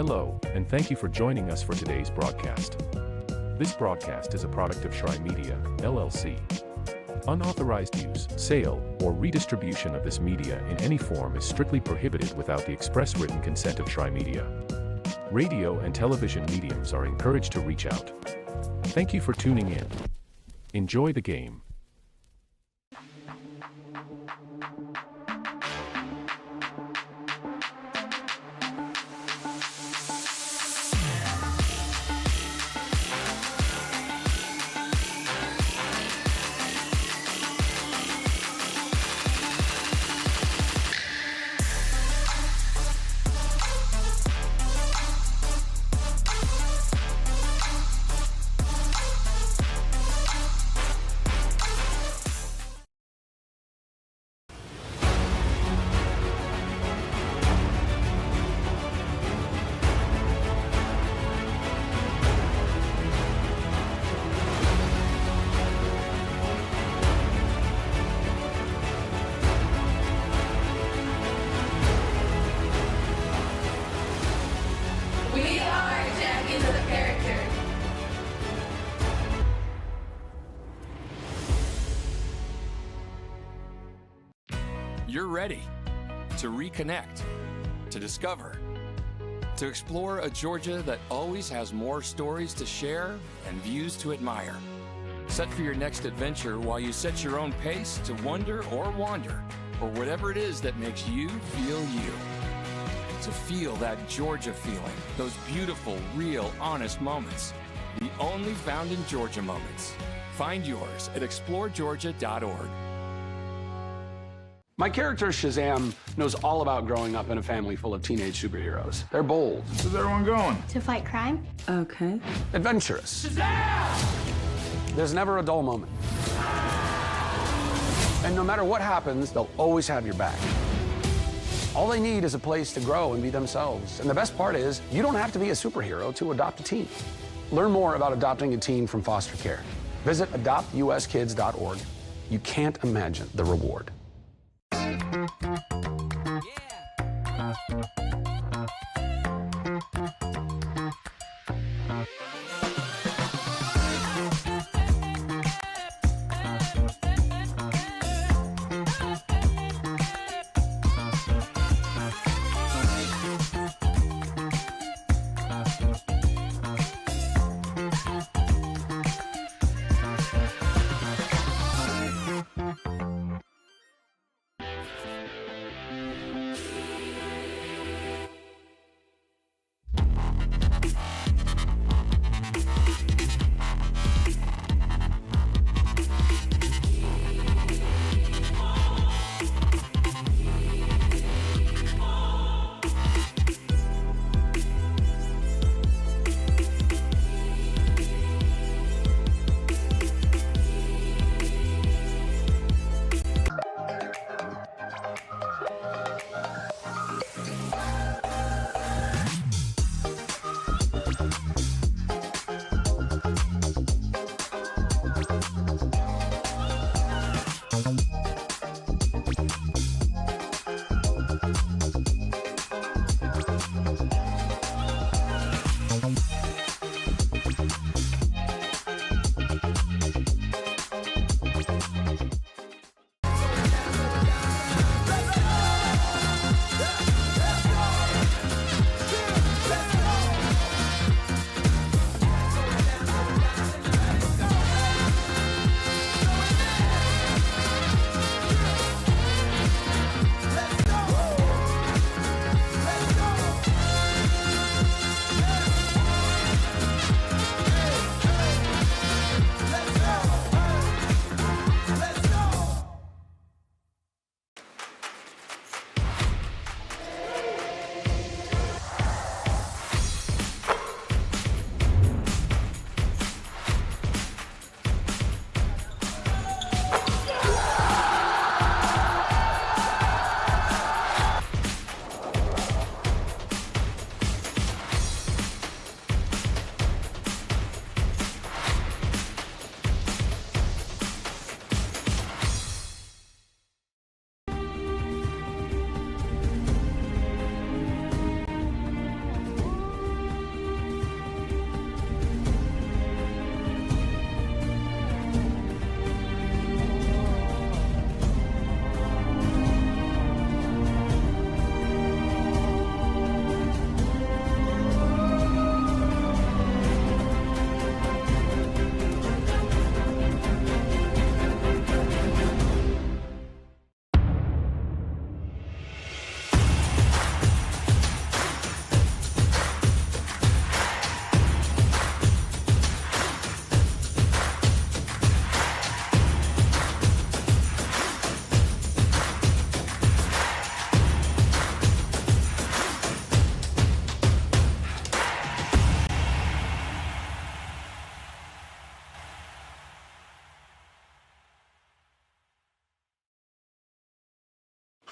Hello, and thank you for joining us for today's broadcast. This broadcast is a product of Shry Media, LLC. Unauthorized use, sale, or redistribution of this media in any form is strictly prohibited without the express written consent of Shry Media. Radio and television mediums are encouraged to reach out. Thank you for tuning in. Enjoy the game. We are champions of the character. You're ready to reconnect, to discover, to explore a Georgia that always has more stories to share and views to admire. Set for your next adventure while you set your own pace to wonder or wander, or whatever it is that makes you feel you. To feel that Georgia feeling, those beautiful, real, honest moments. The only found in Georgia moments. Find yours at exploregeorgia.org. My character, Shazam, knows all about growing up in a family full of teenage superheroes. They're bold, Where's everyone going? To fight crime? Okay. adventurous. Shazam! There's never a dull moment. And no matter what happens, they'll always have your back. All they need is a place to grow and be themselves. And the best part is, you don't have to be a superhero to adopt a teen. Learn more about adopting a teen from foster care. Visit adoptuskids.org. You can't imagine the reward.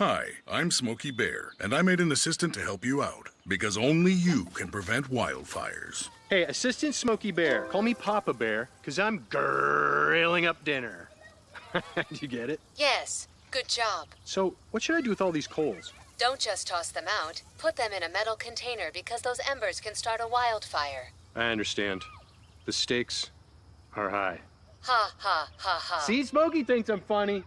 Hi, I'm Smokey Bear, and I made an assistant to help you out, because only you can prevent wildfires. Hey, Assistant Smokey Bear, call me Papa Bear, because I'm grilling up dinner. Do you get it? Yes, good job. So, what should I do with all these coals? Don't just toss them out. Put them in a metal container because those embers can start a wildfire. I understand. The stakes are high. Ha, ha, ha, ha. See, Smokey thinks I'm funny.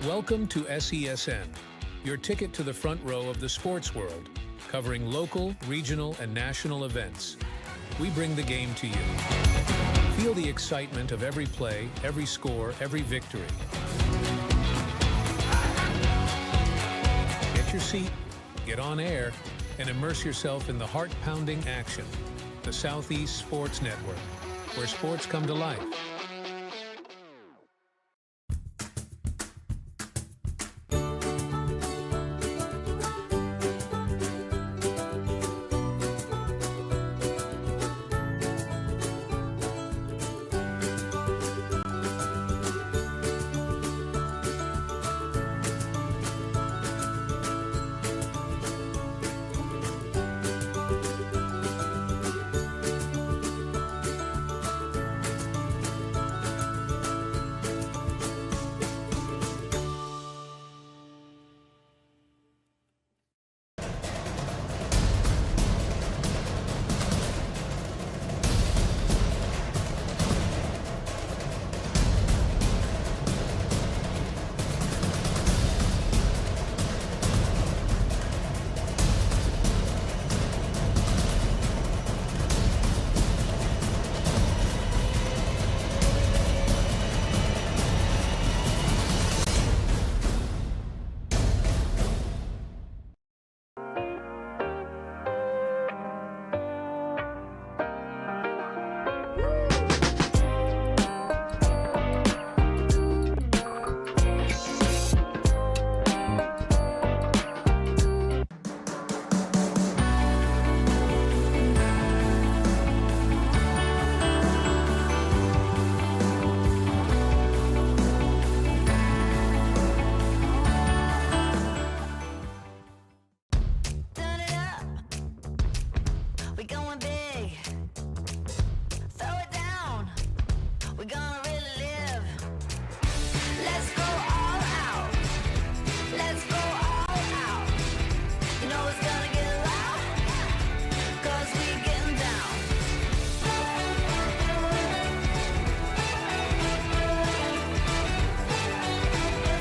Welcome to SESN, your ticket to the front row of the sports world, covering local, regional, and national events. We bring the game to you. Feel the excitement of every play, every score, every victory. Get your seat, get on air, and immerse yourself in the heart-pounding action. The Southeast Sports Network, where sports come to life.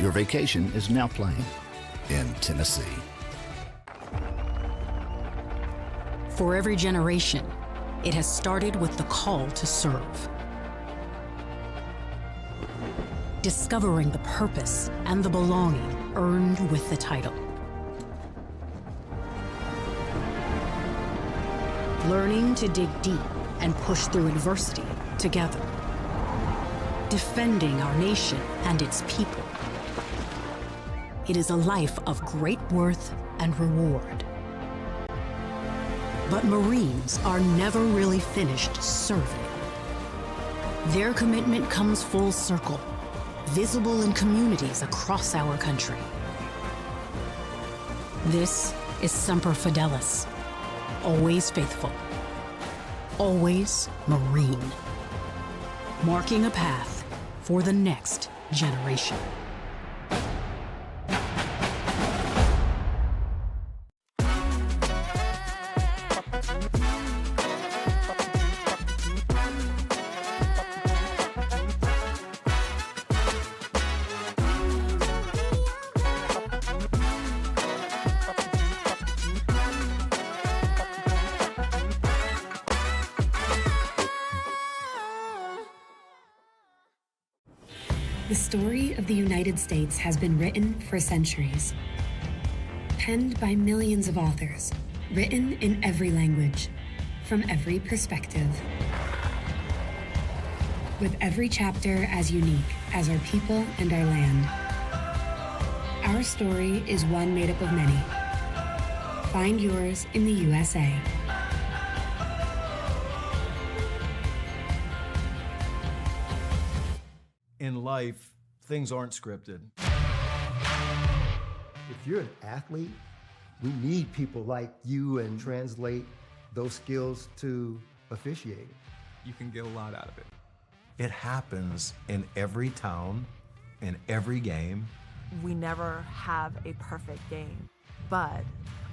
Your vacation is now playing in Tennessee. For every generation, it has started with the call to serve. Discovering the purpose and the belonging earned with the title. Learning to dig deep and push through adversity together. Defending our nation and its people. It is a life of great worth and reward. But Marines are never really finished serving. Their commitment comes full circle, visible in communities across our country. This is Semper Fidelis, always faithful, always Marine, marking a path for the next generation. The story of the United States has been written for centuries. Penned by millions of authors, written in every language, from every perspective. With every chapter as unique as our people and our land. Our story is one made up of many. Find yours in the USA. In life, things aren't scripted. If you're an athlete, we need people like you and translate those skills to officiating. You can get a lot out of it. It happens in every town, in every game. We never have a perfect game, but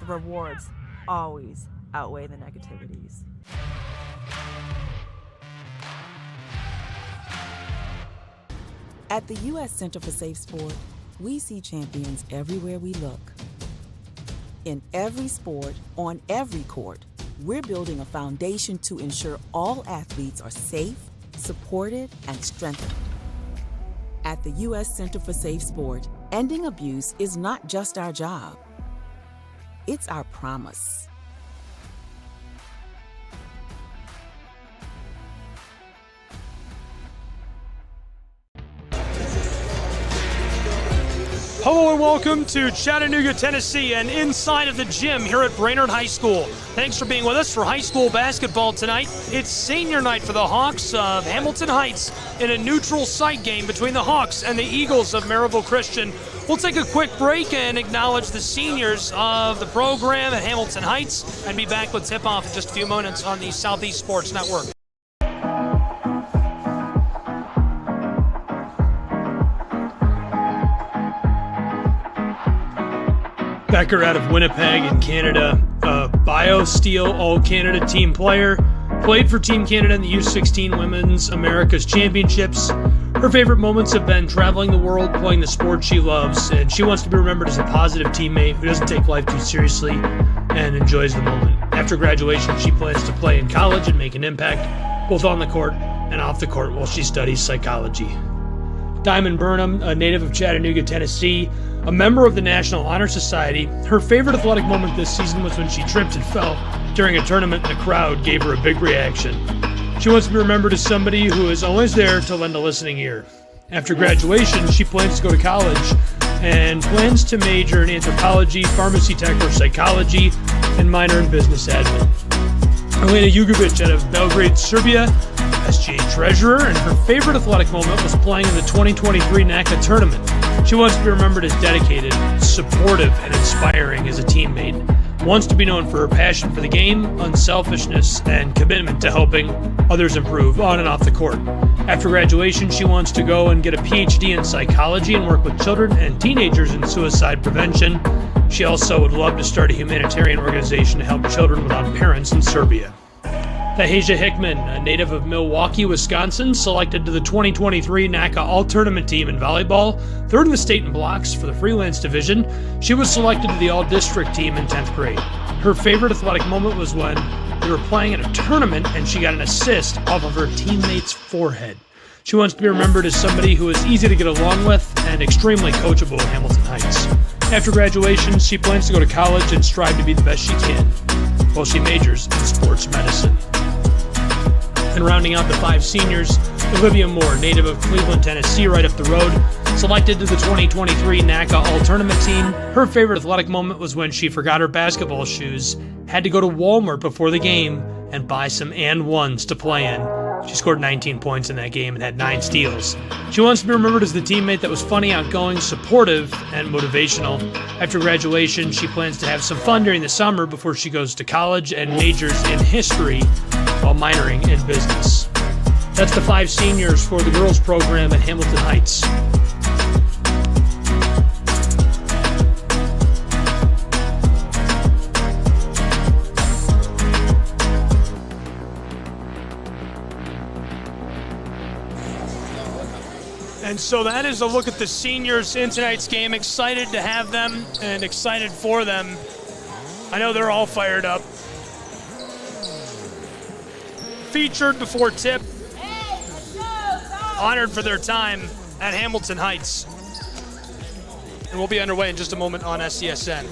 the rewards always outweigh the negativities. At the U.S. Center for Safe Sport, we see champions everywhere we look. In every sport, on every court, we're building a foundation to ensure all athletes are safe, supported, and strengthened. At the U.S. Center for Safe Sport, ending abuse is not just our job. It's our promise. Hello and welcome to Chattanooga, Tennessee, and inside of the gym here at Brainerd High School. Thanks for being with us for high school basketball tonight. It's senior night for the Hawks of Hamilton Heights in a neutral site game between the Hawks and the Eagles of Maryville Christian. We'll take a quick break and acknowledge the seniors of the program at Hamilton Heights and be back with tip-off in just a few moments on the Southeast Sports Network. Becker out of Winnipeg in Canada, a BioSteel All-Canada team player, played for Team Canada in the U16 Women's Americas Championships. Her favorite moments have been traveling the world, playing the sport she loves, and she wants to be remembered as a positive teammate who doesn't take life too seriously and enjoys the moment. After graduation, she plans to play in college and make an impact, both on the court and off the court while she studies psychology. Diamond Burnham, a native of Chattanooga, Tennessee, a member of the National Honor Society, her favorite athletic moment this season was when she tripped and fell during a tournament and the crowd gave her a big reaction. She wants to be remembered as somebody who is always there to lend a listening ear. After graduation, she plans to go to college and plans to major in anthropology, pharmacy tech, or psychology, and minor in business admin. Elena Jugovic out of Belgrade, Serbia, SGA treasurer, and her favorite athletic moment was playing in the 2023 NACA tournament. She wants to be remembered as dedicated, supportive, and inspiring as a teammate. Wants to be known for her passion for the game, unselfishness, and commitment to helping others improve on and off the court. After graduation, she wants to go and get a PhD in psychology and work with children and teenagers in suicide prevention. She also would love to start a humanitarian organization to help children without parents in Serbia. Taheja Hickman, a native of Milwaukee, Wisconsin, selected to the 2023 NACA All-Tournament team in volleyball, third in the state in blocks for the freelance division. She was selected to the All-District team in 10th grade. Her favorite athletic moment was when they were playing at a tournament and she got an assist off of her teammate's forehead. She wants to be remembered as somebody who is easy to get along with and extremely coachable at Hamilton Heights. After graduation, she plans to go to college and strive to be the best she can, while she majors in sports medicine. And rounding out the five seniors, Olivia Moore, native of Cleveland, Tennessee, right up the road, selected to the 2023 NACA All-Tournament team. Her favorite athletic moment was when she forgot her basketball shoes, had to go to Walmart before the game, and buy some and ones to play in. She scored 19 points in that game and had 9 steals. She wants to be remembered as the teammate that was funny, outgoing, supportive, and motivational. After graduation, she plans to have some fun during the summer before she goes to college and majors in history while minoring in business. That's the 5 seniors for the girls program at Hamilton Heights. And so that is a look at the seniors in tonight's game. Excited to have them and excited for them. I know they're all fired up. Featured before tip. Honored for their time at Hamilton Heights. And we'll be underway in just a moment on SCSN.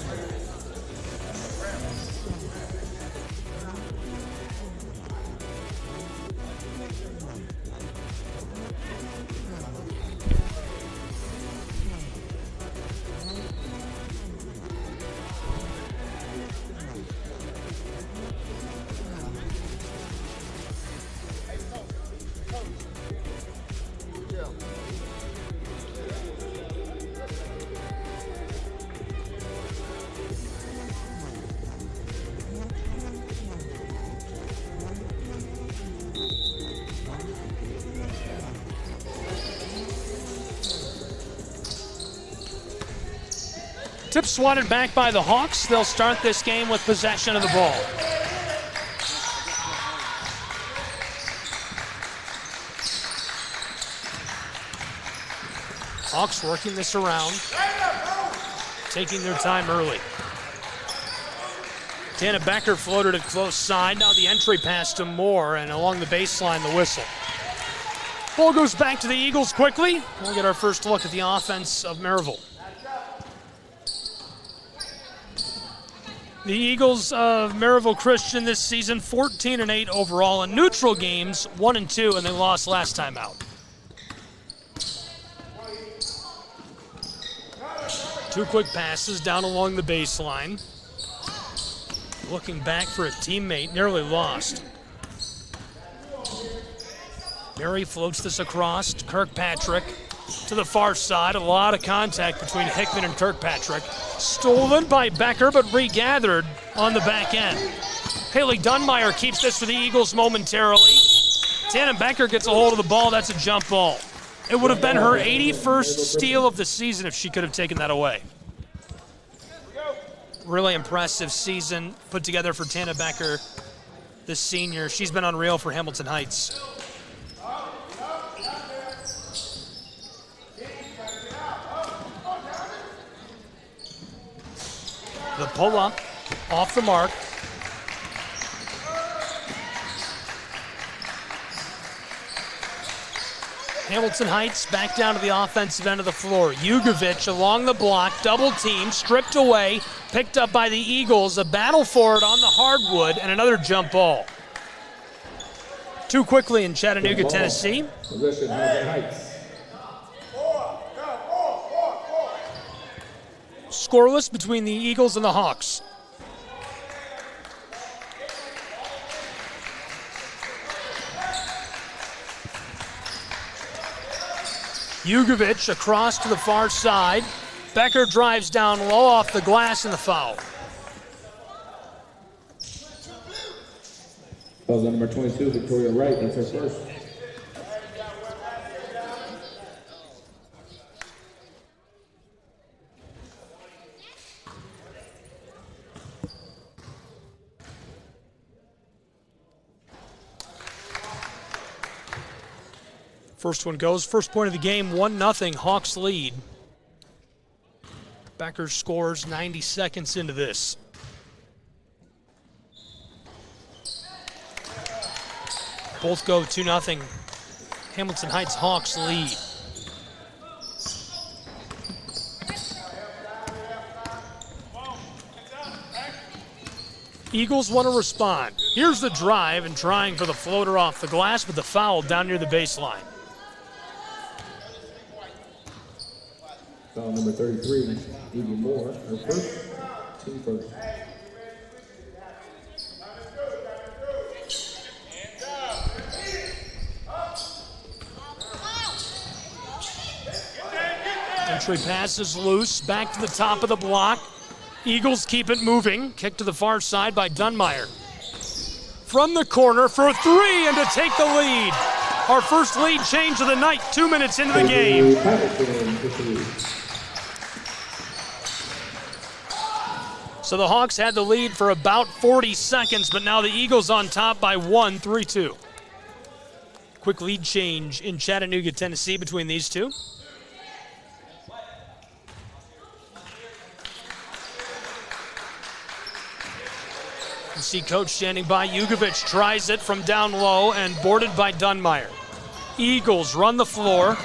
Tip swatted back by the Hawks. They'll start this game with possession of the ball. Hawks working this around, taking their time early. Tana Becker floated it close side. Now the entry pass to Moore, and along the baseline, the whistle. Ball goes back to the Eagles quickly. We'll get our first look at the offense of Maryville. The Eagles of Maryville Christian this season, 14-8 overall in neutral games, 1-2, and they lost last time out. Two quick passes down along the baseline. Looking back for a teammate, nearly lost. Mary floats this across to Kirkpatrick to the far side. A lot of contact between Hickman and Kirkpatrick. Stolen by Becker, but regathered on the back end. Haley Dunmeyer keeps this for the Eagles momentarily. Tana Becker gets a hold of the ball. That's a jump ball. It would have been her 81st steal of the season if she could have taken that away. Really impressive season put together for Tana Becker, the senior. She's been unreal for Hamilton Heights. The pull-up off the mark. Hamilton Heights back down to the offensive end of the floor. Jugovic along the block, double team, stripped away, picked up by the Eagles. A battle for it on the hardwood, and another jump ball. Too quickly in Chattanooga, Tennessee. Possession, Hamilton Heights. Scoreless between the Eagles and the Hawks. Jugovic across to the far side. Becker drives down low off the glass and the foul. Fouls on number 22, Victoria Wright. That's her first. First one goes. First point of the game, 1-0, Hawks lead. Becker scores 90 seconds into this. Both go 2-0. Hamilton Heights Hawks lead. Eagles want to respond. Here's the drive and trying for the floater off the glass, but the foul down near the baseline. Foul number 33, Evie Moore, her first, team first. Entry pass is loose, back to the top of the block. Eagles keep it moving. Kick to the far side by Dunmeyer. From the corner for a three and to take the lead. Our first lead change of the night, 2 minutes into the game. So the Hawks had the lead for about 40 seconds, but now the Eagles on top by 1, 3-2. Quick lead change in Chattanooga, Tennessee between these two. You see coach standing by. Jugovic tries it from down low and boarded by Dunmeyer. Eagles run the floor,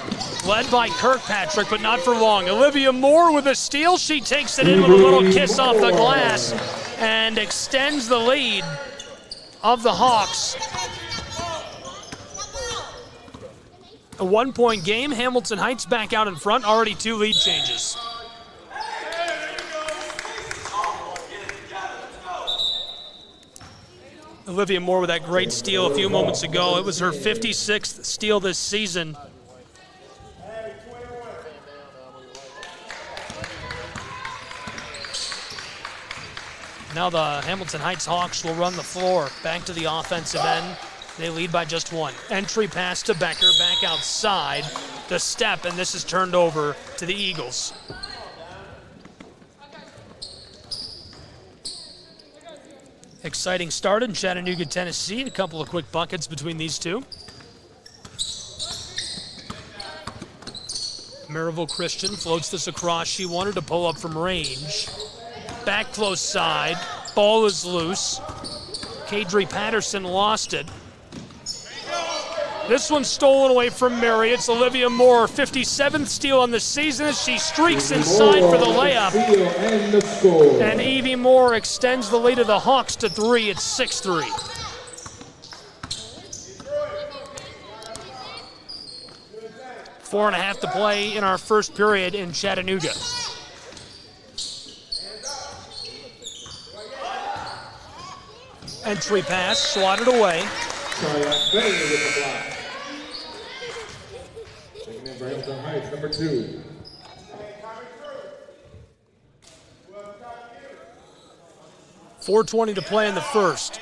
led by Kirkpatrick, but not for long. Olivia Moore with a steal. She takes it in with a little kiss off the glass and extends the lead of the Hawks. A 1-point game. Hamilton Heights back out in front. Already 2 lead changes. Olivia Moore with that great steal a few moments ago. It was her 56th steal this season. Now the Hamilton Heights Hawks will run the floor. Back to the offensive end. They lead by just 1. Entry pass to Becker, back outside. The step, and this is turned over to the Eagles. Exciting start in Chattanooga, Tennessee. A couple of quick buckets between these two. Maryville Christian floats this across. She wanted to pull up from range. Back close side. Ball is loose. Kadri Patterson lost it. This one's stolen away from Mary. It's Olivia Moore, 57th steal on the season as she streaks inside for the layup. And Evie Moore extends the lead of the Hawks to 3. It's 6-3. Four and a half to play in our first period in Chattanooga. Entry pass, swatted away. Hamilton Heights, number 2. .420 to play in the first.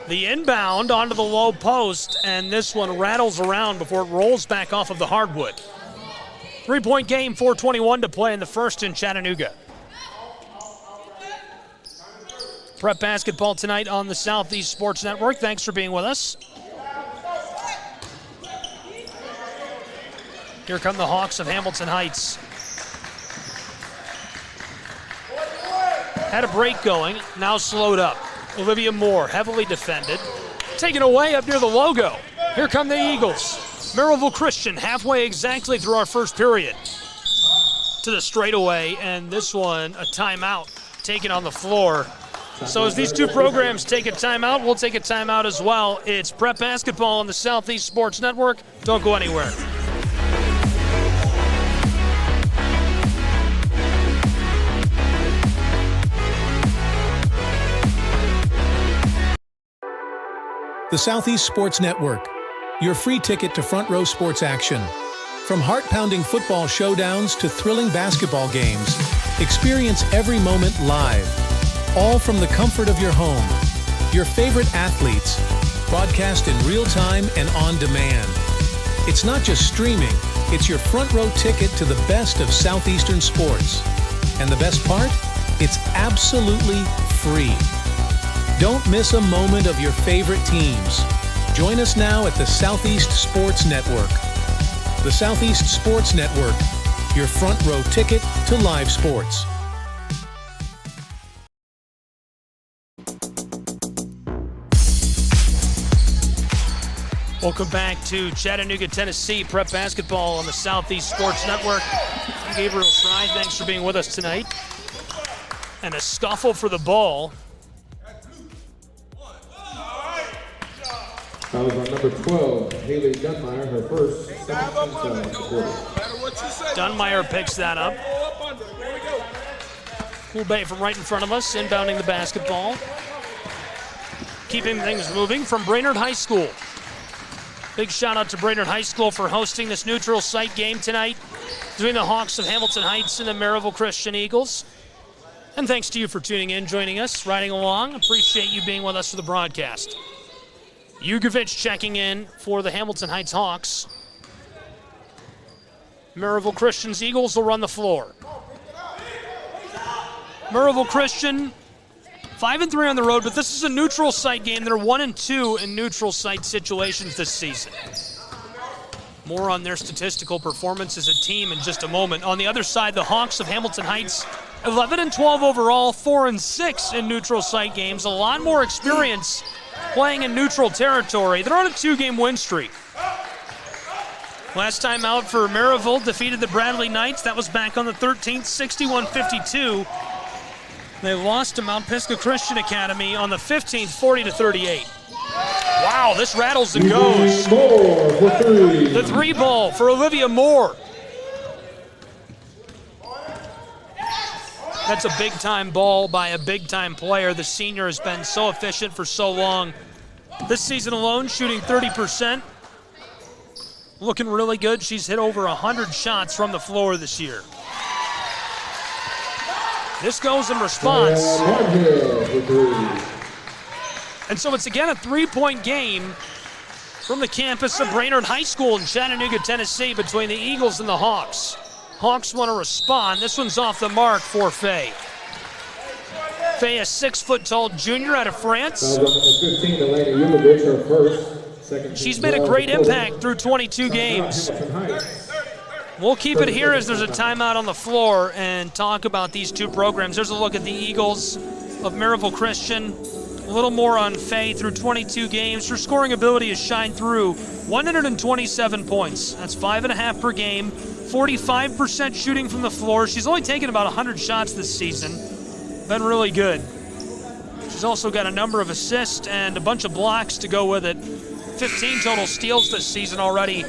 The inbound onto the low post, and this one rattles around before it rolls back off of the hardwood. 3-point game, 4:21 to play in the first in Chattanooga. Prep basketball tonight on the Southeast Sports Network. Thanks for being with us. Here come the Hawks of Hamilton Heights. Had a break going, now slowed up. Olivia Moore, heavily defended. Taken away up near the logo. Here come the Eagles. Maryville Christian, halfway exactly through our first period. To the straightaway, and this one, a timeout taken on the floor. So as these two programs take a timeout, we'll take a timeout as well. It's Prep Basketball on the Southeast Sports Network. Don't go anywhere. The Southeast Sports Network, your free ticket to front row sports action. From heart-pounding football showdowns to thrilling basketball games, experience every moment live, all from the comfort of your home. Your favorite athletes, broadcast in real time and on demand. It's not just streaming, it's your front row ticket to the best of Southeastern sports. And the best part? It's absolutely free. Don't miss a moment of your favorite teams. Join us now at the Southeast Sports Network. The Southeast Sports Network, your front row ticket to live sports. Welcome back to Chattanooga, Tennessee. Prep basketball on the Southeast Sports Network. I'm Gabriel Fry. Thanks for being with us tonight. And a scuffle for the ball. That was on number 12, Haley Dunmeyer, her first, Dunmeyer picks that up. Cool Bay from right in front of us, inbounding the basketball. Keeping things moving from Brainerd High School. Big shout out to Brainerd High School for hosting this neutral site game tonight between the Hawks of Hamilton Heights and the Maryville Christian Eagles. And thanks to you for tuning in, joining us, riding along. Appreciate you being with us for the broadcast. Jugovic checking in for the Hamilton Heights Hawks. Maryville Christian's Eagles will run the floor. Maryville Christian 5-3 on the road, but this is a neutral site game. They're 1-2 in neutral site situations this season. More on their statistical performance as a team in just a moment. On the other side, the Hawks of Hamilton Heights, 11-12 overall, 4-6 in neutral site games. A lot more experience playing in neutral territory. They're on a 2-game win streak. Last time out for Maryville, defeated the Bradley Knights. That was back on the 13th, 61-52. They lost to Mount Pisgah Christian Academy on the 15th, 40-38. Wow, this rattles and goes. The 3 ball for Olivia Moore. That's a big-time ball by a big-time player. The senior has been so efficient for so long. This season alone, shooting 30%. Looking really good. She's hit over 100 shots from the floor this year. This goes in response. And so it's again a 3-point game from the campus of Brainerd High School in Chattanooga, Tennessee, between the Eagles and the Hawks. Hawks want to respond. This one's off the mark for Faye. Faye, a 6-foot-tall junior out of France. She's made a great impact through 22 games. We'll keep it here as there's a timeout on the floor and talk about these two programs. There's a look at the Eagles of Maryville Christian. A little more on Faye through 22 games. Her scoring ability has shined through. 127 points. That's 5.5 per game. 45% shooting from the floor. She's only taken about 100 shots this season. Been really good. She's also got a number of assists and a bunch of blocks to go with it. 15 total steals this season already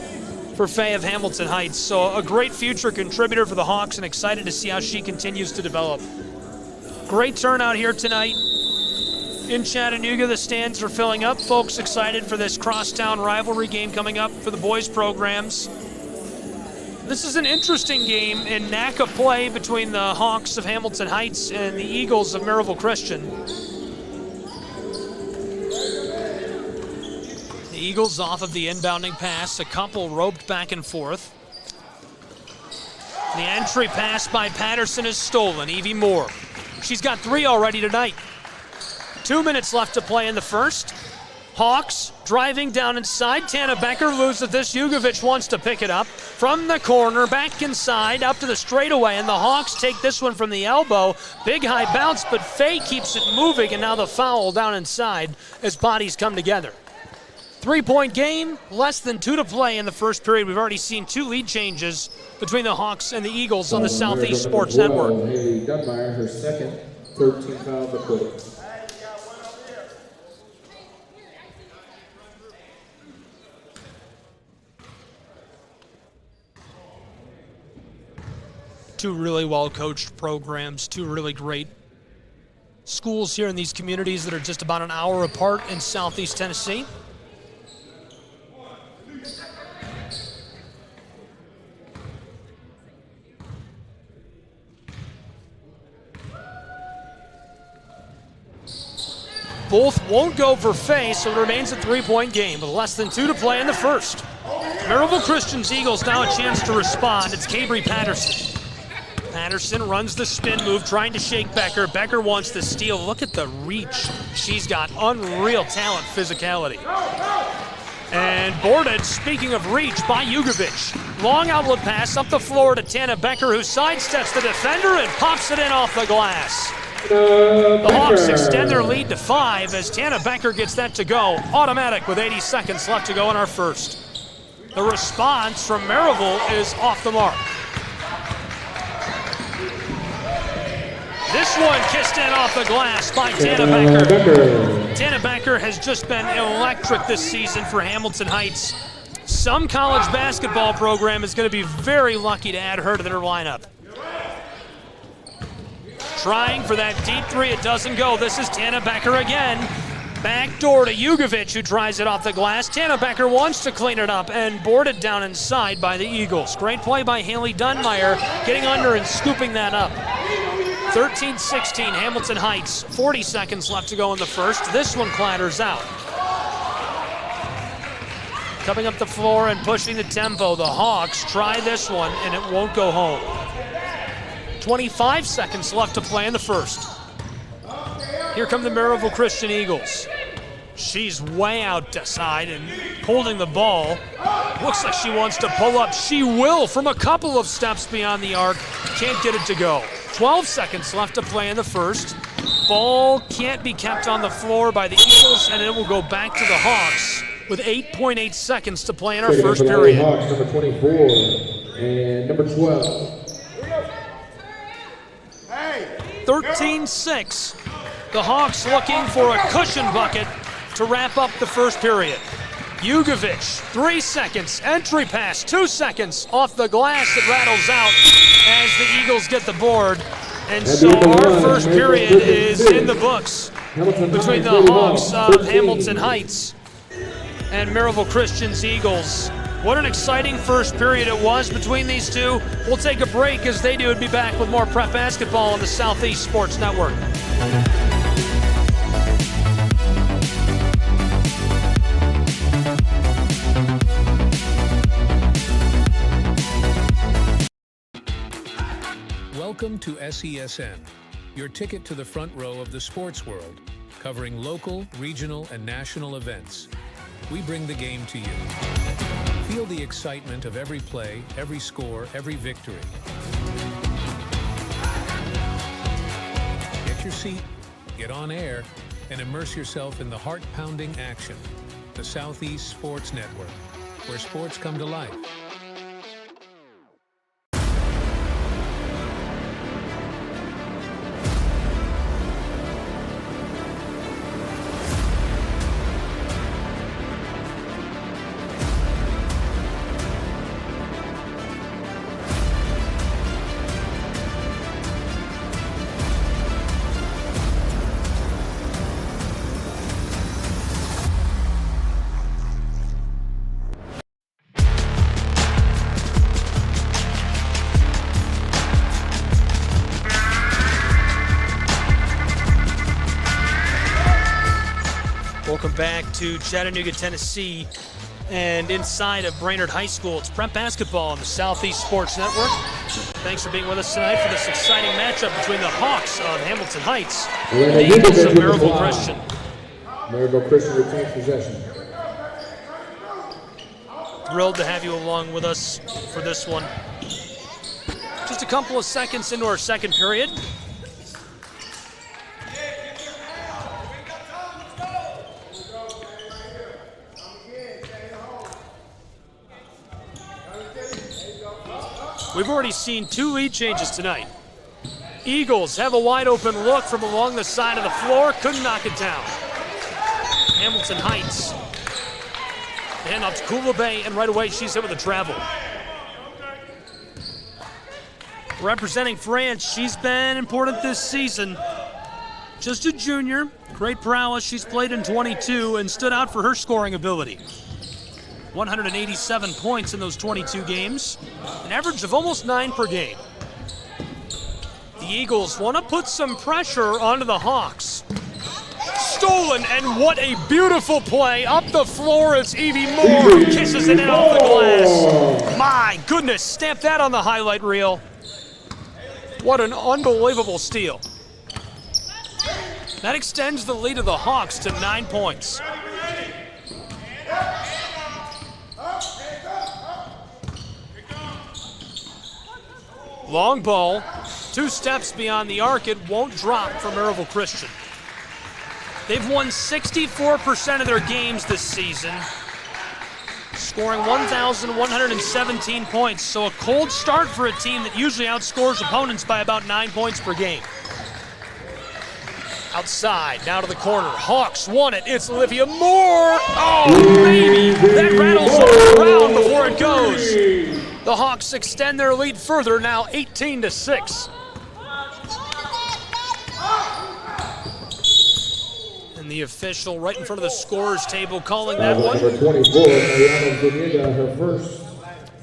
for Faye of Hamilton Heights. So a great future contributor for the Hawks, and excited to see how she continues to develop. Great turnout here tonight in Chattanooga. The stands are filling up. Folks excited for this crosstown rivalry game coming up for the boys programs. This is an interesting game in NACA play between the Hawks of Hamilton Heights and the Eagles of Maryville Christian. The Eagles off of the inbounding pass, a couple roped back and forth. The entry pass by Patterson is stolen. Evie Moore. She's got 3 already tonight. 2 minutes left to play in the first. Hawks driving down inside. Tana Becker loses this. Jugovic wants to pick it up from the corner, back inside, up to the straightaway, and the Hawks take this one from the elbow. Big high bounce, but Faye keeps it moving, and now the foul down inside as bodies come together. 3-point game, less than 2 to play in the first period. We've already seen 2 lead changes between the Hawks and the Eagles on the Southeast Sports Network. Dunbar, her second, 13 foul for quarter. Two really well-coached programs, 2 really great schools here in these communities that are just about an hour apart in Southeast Tennessee. Both won't go for Faye, so it remains a 3-point game with less than 2 to play in the first. Maryville Christian's Eagles now a chance to respond. It's Cabry Patterson. Patterson runs the spin move, trying to shake Becker. Becker wants the steal. Look at the reach. She's got unreal talent, physicality. And boarded, speaking of reach, by Jugovic. Long outlet pass up the floor to Tana Becker, who sidesteps the defender and pops it in off the glass. The Hawks extend their lead to 5 as Tana Becker gets that to go. Automatic with 80 seconds left to go in our first. The response from Maryville is off the mark. This one kissed in off the glass by Tana Becker. Tana Becker has just been electric this season for Hamilton Heights. Some college basketball program is going to be very lucky to add her to their lineup. Trying for that deep 3, it doesn't go. This is Tana Becker again. Back door to Jugovic, who tries it off the glass. Tana Becker wants to clean it up and boarded down inside by the Eagles. Great play by Haley Dunmeyer, getting under and scooping that up. 13-16, Hamilton Heights. 40 seconds left to go in the first. This one clatters out. Coming up the floor and pushing the tempo. The Hawks try this one, and it won't go home. 25 seconds left to play in the first. Here come the Maryville Christian Eagles. She's way outside and holding the ball. Looks like she wants to pull up. She will from a couple of steps beyond the arc. Can't get it to go. 12 seconds left to play in the first. Ball can't be kept on the floor by the Eagles, and it will go back to the Hawks with 8.8 seconds to play in our first period. Hawks, number 24 and number 12. 13-6. The Hawks looking for a cushion bucket to wrap up the first period. Jugovic, 3 seconds. Entry pass, 2 seconds. Off the glass, it rattles out as the Eagles get the board. And so our first period is in the books between the Hawks of Hamilton Heights and Maryville Christian's Eagles. What an exciting first period it was between these two. We'll take a break as they do and be back with more prep basketball on the Southeast Sports Network. Welcome to SESN, your ticket to the front row of the sports world, covering local, regional, and national events. We bring the game to you. Feel the excitement of every play, every score, every victory. Get your seat, get on air, and immerse yourself in the heart-pounding action. The Southeast Sports Network, where sports come to life. Welcome back to Chattanooga, Tennessee, and inside of Brainerd High School. It's prep basketball on the Southeast Sports Network. Thanks for being with us tonight for this exciting matchup between the Hawks of Hamilton Heights and the Eagles of Maryville Christian. Maryville Christian retains possession. Thrilled to have you along with us for this one. Just a couple of seconds into our second period. We've already seen 2 lead changes tonight. Eagles have a wide open look from along the side of the floor, couldn't knock it down. Hamilton Heights. Hand off to Kula Bay, and right away she's hit with a travel. Representing France, she's been important this season. Just a junior, great prowess. She's played in 22 and stood out for her scoring ability. 187 points in those 22 games, an average of almost 9 per game. The Eagles want to put some pressure onto the Hawks. Stolen, and what a beautiful play. Up the floor, it's Evie Moore who kisses it in off the glass. My goodness, stamp that on the highlight reel. What an unbelievable steal. That extends the lead of the Hawks to 9 points. Long ball, 2 steps beyond the arc. It won't drop for Maryville Christian. They've won 64% of their games this season, scoring 1,117 points. So a cold start for a team that usually outscores opponents by about 9 points per game. Outside, now to the corner. Hawks won it. It's Olivia Moore. Oh, baby. That rattles off the ground before it goes. The Hawks extend their lead further, now 18-6. And the official right in front of the scorer's table calling that one. Number 24, Mariana Zuniga, her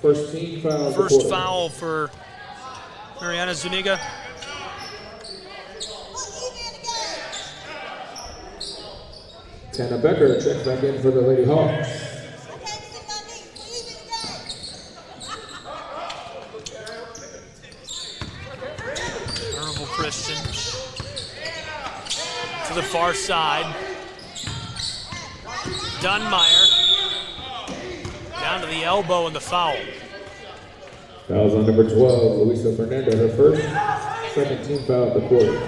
first team foul. First foul for Mariana Zuniga. Tana Becker checks back in for the Lady Hawks. Maryville Christian to the far side. Dunmeyer down to the elbow and the foul. Fouls on number 12, Luisa Fernandez, her first, second team foul of the quarter.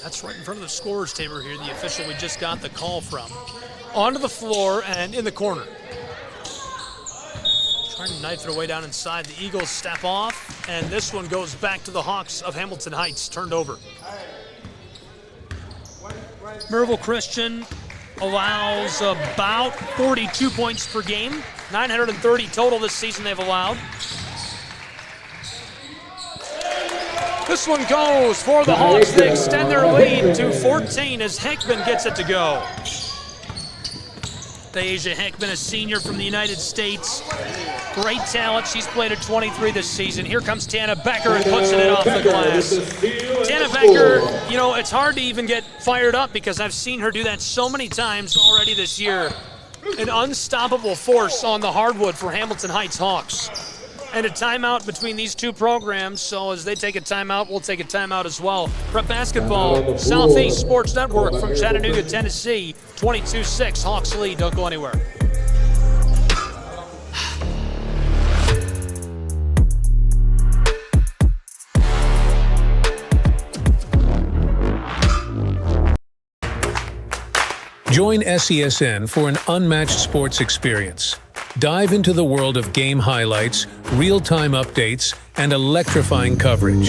That's right in front of the scorer's table here, the official we just got the call from. Onto the floor and in the corner. Trying to knife their way down inside. The Eagles step off, and this one goes back to the Hawks of Hamilton Heights, turned over. Maryville Christian allows about 42 points per game. 930 total this season they've allowed. This one goes for the Hawks. They extend their lead to 14 as Hickman gets it to go. Thasia Hickman, a senior from the United States. Great talent. She's played at 23 this season. Here comes Tana Becker and puts it in off the glass. Tana Becker, you know, it's hard to even get fired up because I've seen her do that so many times already this year. An unstoppable force on the hardwood for Hamilton Heights Hawks. And a timeout between these two programs, so as they take a timeout, we'll take a timeout as well. Prep Basketball, Southeast Sports Network from Chattanooga, Tennessee, 22-6, Hawks lead, don't go anywhere. Join SESN for an unmatched sports experience. Dive into the world of game highlights, real-time updates, and electrifying coverage.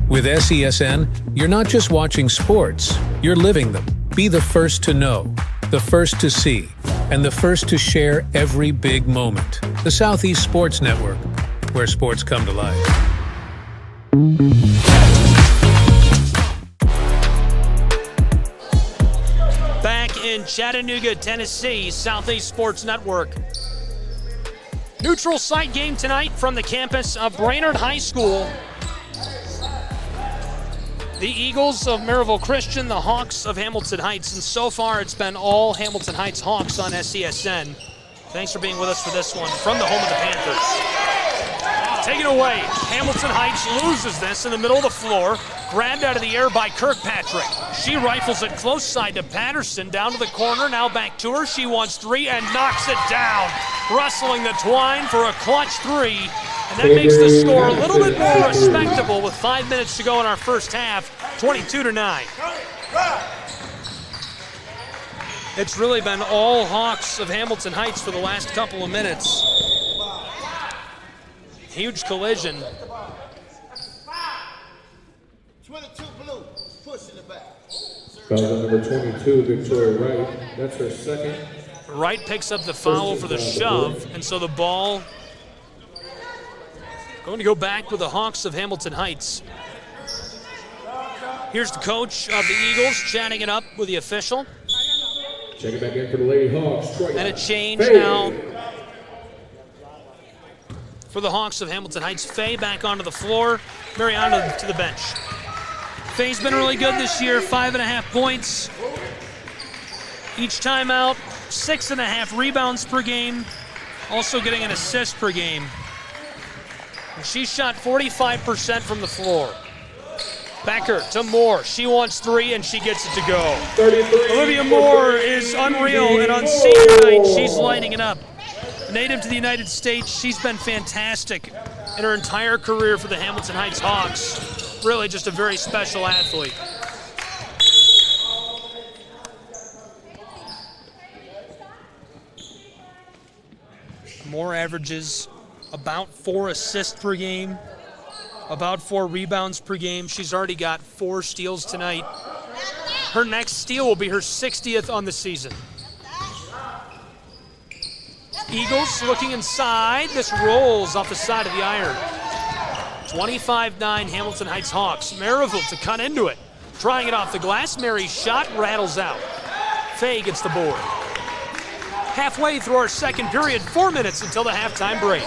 With SESN, you're not just watching sports, you're living them. Be the first to know, the first to see, and the first to share every big moment. The Southeast Sports Network, where sports come to life. Back in Chattanooga, Tennessee, Southeast Sports Network. Neutral site game tonight from the campus of Brainerd High School. The Eagles of Maryville Christian, the Hawks of Hamilton Heights, and so far it's been all Hamilton Heights Hawks on SESN. Thanks for being with us for this one from the home of the Panthers. Taken away, Hamilton Heights loses this in the middle of the floor, grabbed out of the air by Kirkpatrick. She rifles it close side to Patterson, down to the corner, now back to her. She wants three and knocks it down, rustling the twine for a clutch three. And that makes the score a little bit more respectable with 5 minutes to go in our first half, 22-9. It's really been all Hawks of Hamilton Heights for the last couple of minutes. Huge collision. 22 blue, push in the back. Foul on number 22, Victoria Wright. That's her second. Wright picks up the foul for the shove, and so the ball going to go back with the Hawks of Hamilton Heights. Here's the coach of the Eagles chatting it up with the official. Check it back in for the Lady Hawks. And a change now for the Hawks of Hamilton Heights. Faye back onto the floor, Mariano to the bench. Faye's been really good this year, 5.5 points. Each timeout, 6.5 rebounds per game, also getting an assist per game. And she shot 45% from the floor. Becker to Moore. She wants three, and she gets it to go. Olivia Moore is unreal, and on senior night, she's lighting it up. Native to the United States, she's been fantastic in her entire career for the Hamilton Heights Hawks. Really just a very special athlete. Moore averages about 4 assists per game, about 4 rebounds per game. She's already got 4 steals tonight. Her next steal will be her 60th on the season. Eagles looking inside. This rolls off the side of the iron. 25-9 Hamilton Heights Hawks. Maryville to cut into it. Trying it off the glass. Mary's shot rattles out. Faye gets the board. Halfway through our second period, 4 minutes until the halftime break.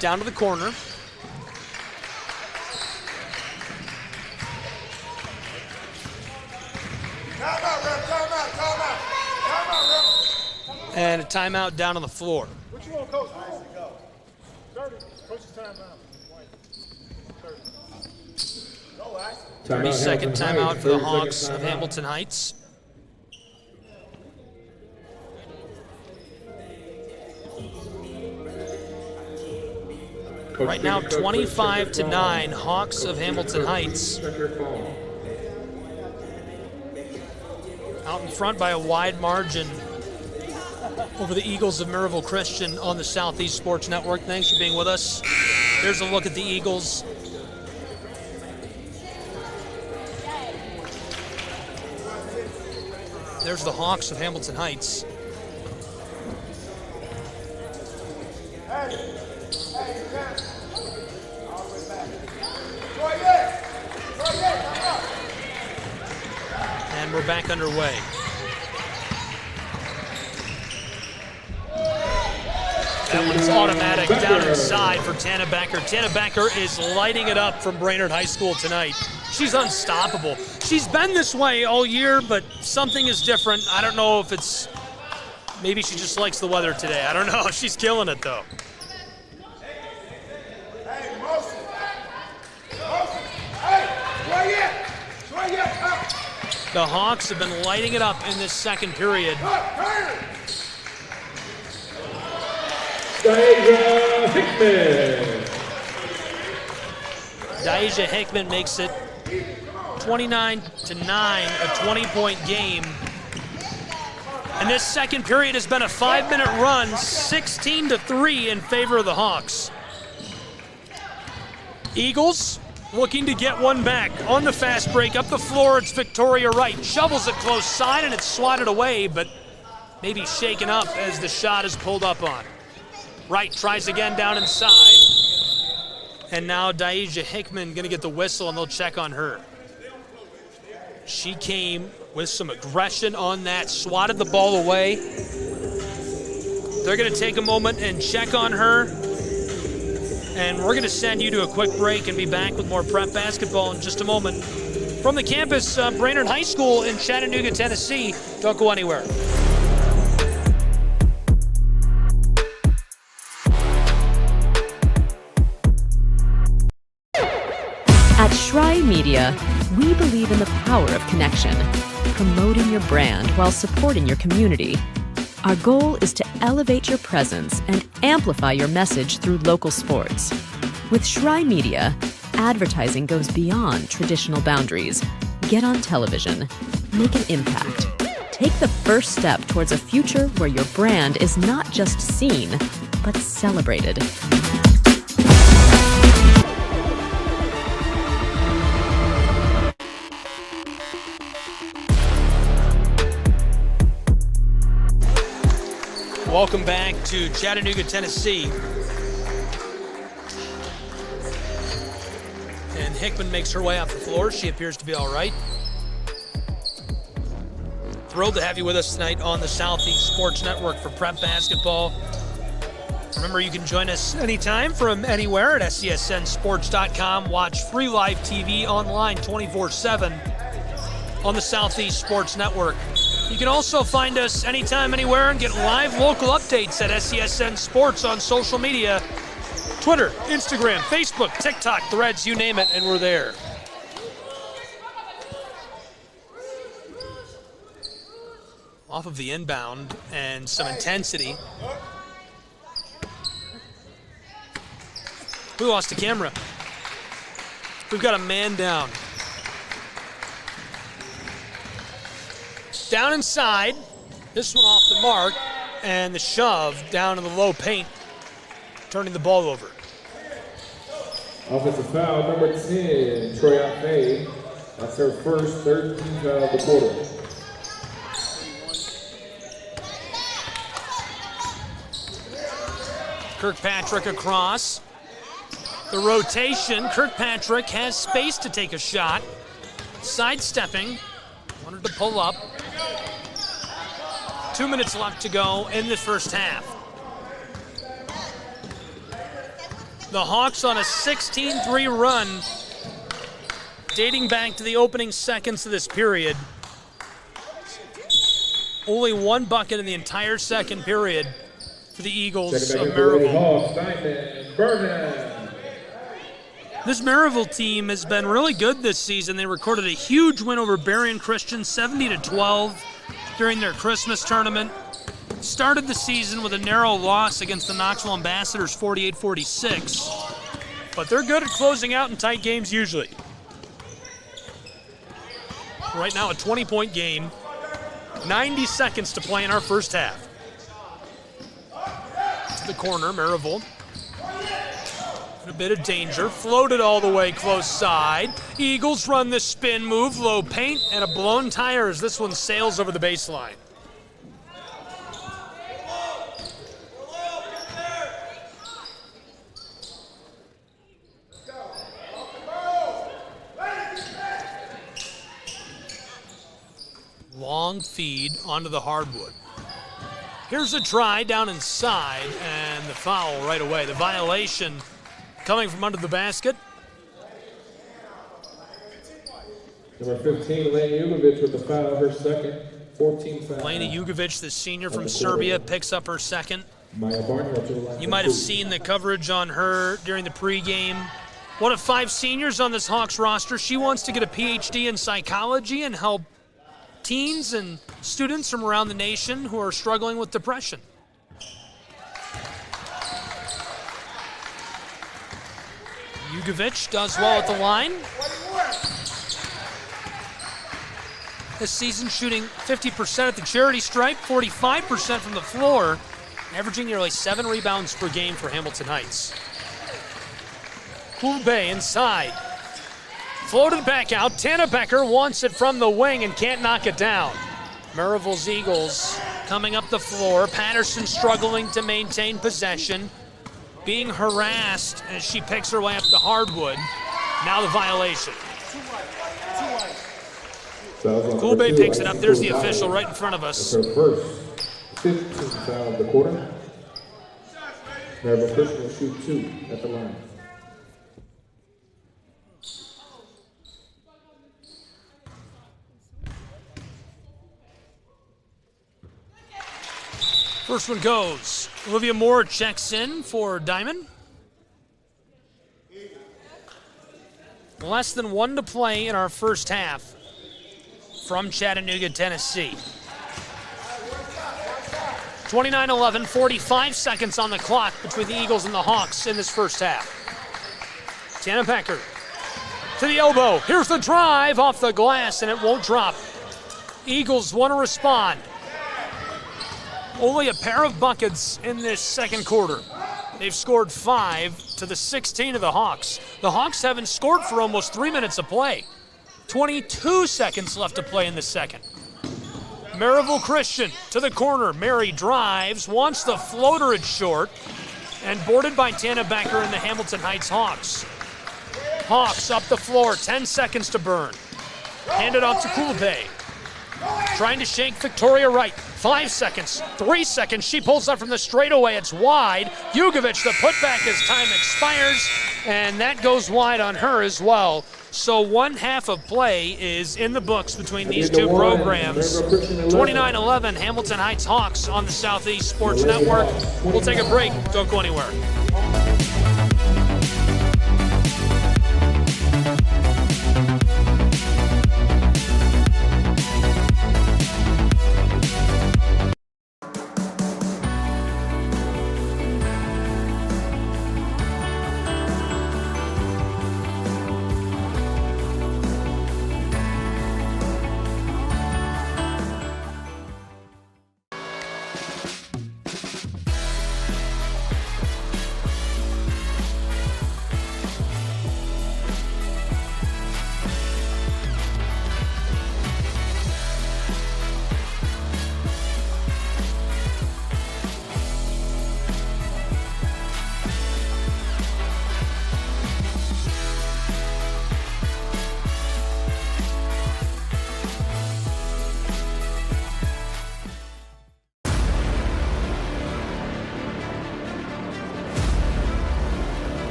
Down to the corner. And a timeout down on the floor. What you want, Coach? 30. Coach's timeout. 30-second timeout for the Hawks of Hamilton Heights. Right now, 25-9, Hawks of Hamilton Heights. Out in front by a wide margin over the Eagles of Maryville Christian on the Southeast Sports Network. Thanks for being with us. Here's a look at the Eagles. There's the Hawks of Hamilton Heights. And we're back underway. That one's automatic down inside for Tana Becker. Tana Becker is lighting it up from Brainerd High School tonight. She's unstoppable. She's been this way all year, but something is different. I don't know if it's, maybe she just likes the weather today. I don't know. She's killing it, though. The Hawks have been lighting it up in this second period. Daisha Hickman makes it 29-9, a 20-point game. And this second period has been a 5-minute run, 16-3 in favor of the Hawks. Eagles looking to get one back on the fast break. Up the floor, it's Victoria Wright. Shovels it close side, and it's swatted away, but maybe shaken up as the shot is pulled up on. Wright tries again down inside. And now Daisha Hickman going to get the whistle, and they'll check on her. She came with some aggression on that, swatted the ball away. They're going to take a moment and check on her. And we're going to send you to a quick break and be back with more prep basketball in just a moment. From the campus of Brainerd High School in Chattanooga, Tennessee. Don't go anywhere. At Shry Media, we believe in the power of connection, promoting your brand while supporting your community. Our goal is to elevate your presence and amplify your message through local sports. With Shry Media, advertising goes beyond traditional boundaries. Get on television, make an impact. Take the first step towards a future where your brand is not just seen, but celebrated. Welcome back to Chattanooga, Tennessee. And Hickman makes her way off the floor. She appears to be all right. Thrilled to have you with us tonight on the Southeast Sports Network for prep basketball. Remember, you can join us anytime from anywhere at SCSNSports.com. Watch free live TV online 24/7 on the Southeast Sports Network. You can also find us anytime, anywhere, and get live local updates at SCSN Sports on social media. Twitter, Instagram, Facebook, TikTok, Threads, you name it, and we're there. Off of the inbound and some intensity. We lost the camera. We've got a man down. Down inside, this one off the mark, and the shove down in the low paint, turning the ball over. Offensive foul, number 10, Troy May. That's her first, third team foul of the quarter. Kirkpatrick across. The rotation, Kirkpatrick has space to take a shot. Sidestepping, wanted to pull up. 2 minutes left to go in the first half. The Hawks on a 16-3 run, dating back to the opening seconds of this period. Only one bucket in the entire second period for the Eagles of Maryville. This Maryville team has been really good this season. They recorded a huge win over Berrien Christian, 70-12, during their Christmas tournament. Started the season with a narrow loss against the Knoxville Ambassadors, 48-46. But they're good at closing out in tight games usually. Right now, a 20-point game. 90 seconds to play in our first half. To the corner, Maryville. In a bit of danger. Floated all the way close side. Eagles run the spin move. Low paint and a blown tire as this one sails over the baseline. Long feed onto the hardwood. Here's a try down inside, and the foul right away. The violation coming from under the basket. Number 15, Lena Jugovic with the foul, her second, 14 foul. Lena Jugovic, the senior from Serbia, picks up her second. You might have seen the coverage on her during the pregame. One of 5 seniors on this Hawks roster. She wants to get a PhD in psychology and help teens and students from around the nation who are struggling with depression. Jugovic does well at the line. This season shooting 50% at the charity stripe, 45% from the floor, averaging nearly 7 rebounds per game for Hamilton Heights. Kulbe inside. Floated back out. Tana Becker wants it from the wing and can't knock it down. Maryville's Eagles coming up the floor. Patterson struggling to maintain possession. Being harassed as she picks her way up the hardwood. Now the violation. Kulbe picks it up. There's the official right in front of us. Her first 15th foul of the quarter. Maryville Christian will shoot 2 at the line. First one goes. Olivia Moore checks in for Diamond. Less than 1 to play in our first half from Chattanooga, Tennessee. 29-11, 45 seconds on the clock between the Eagles and the Hawks in this first half. Tana Becker to the elbow. Here's the drive off the glass, and it won't drop. Eagles want to respond. Only a pair of buckets in this second quarter. They've scored 5 to the 16 of the Hawks. The Hawks haven't scored for almost 3 minutes of play. 22 seconds left to play in the second. Maryville Christian to the corner. Mary drives, wants the floater, it's short, and boarded by Tana Becker and the Hamilton Heights Hawks. Hawks up the floor, 10 seconds to burn. Hand it off to Kulbe. Trying to shake Victoria Wright. 5 seconds, 3 seconds. She pulls up from the straightaway. It's wide. Jugovic, the putback as time expires, and that goes wide on her as well. So 1 half of play is in the books between these two programs. 29-11, Hamilton Heights Hawks on the Southeast Sports Network. We'll take a break. Don't go anywhere.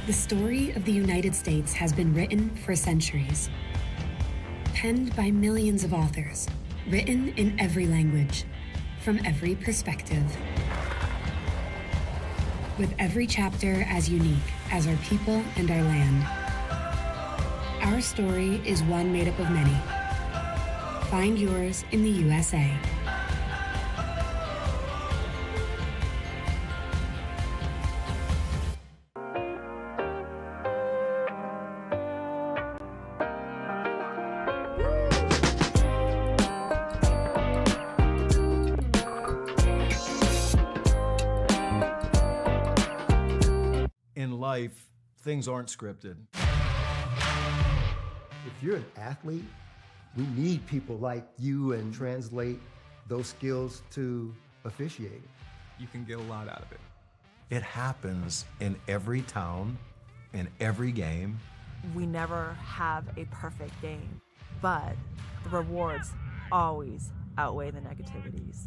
The story of the United States has been written for centuries. Penned by millions of authors, written in every language, from every perspective. With every chapter as unique as our people and our land. Our story is one made up of many. Find yours in the USA. In life, things aren't scripted. If you're an athlete, we need people like you and translate those skills to officiating. You can get a lot out of it. It happens in every town, in every game. We never have a perfect game, but the rewards always outweigh the negativities.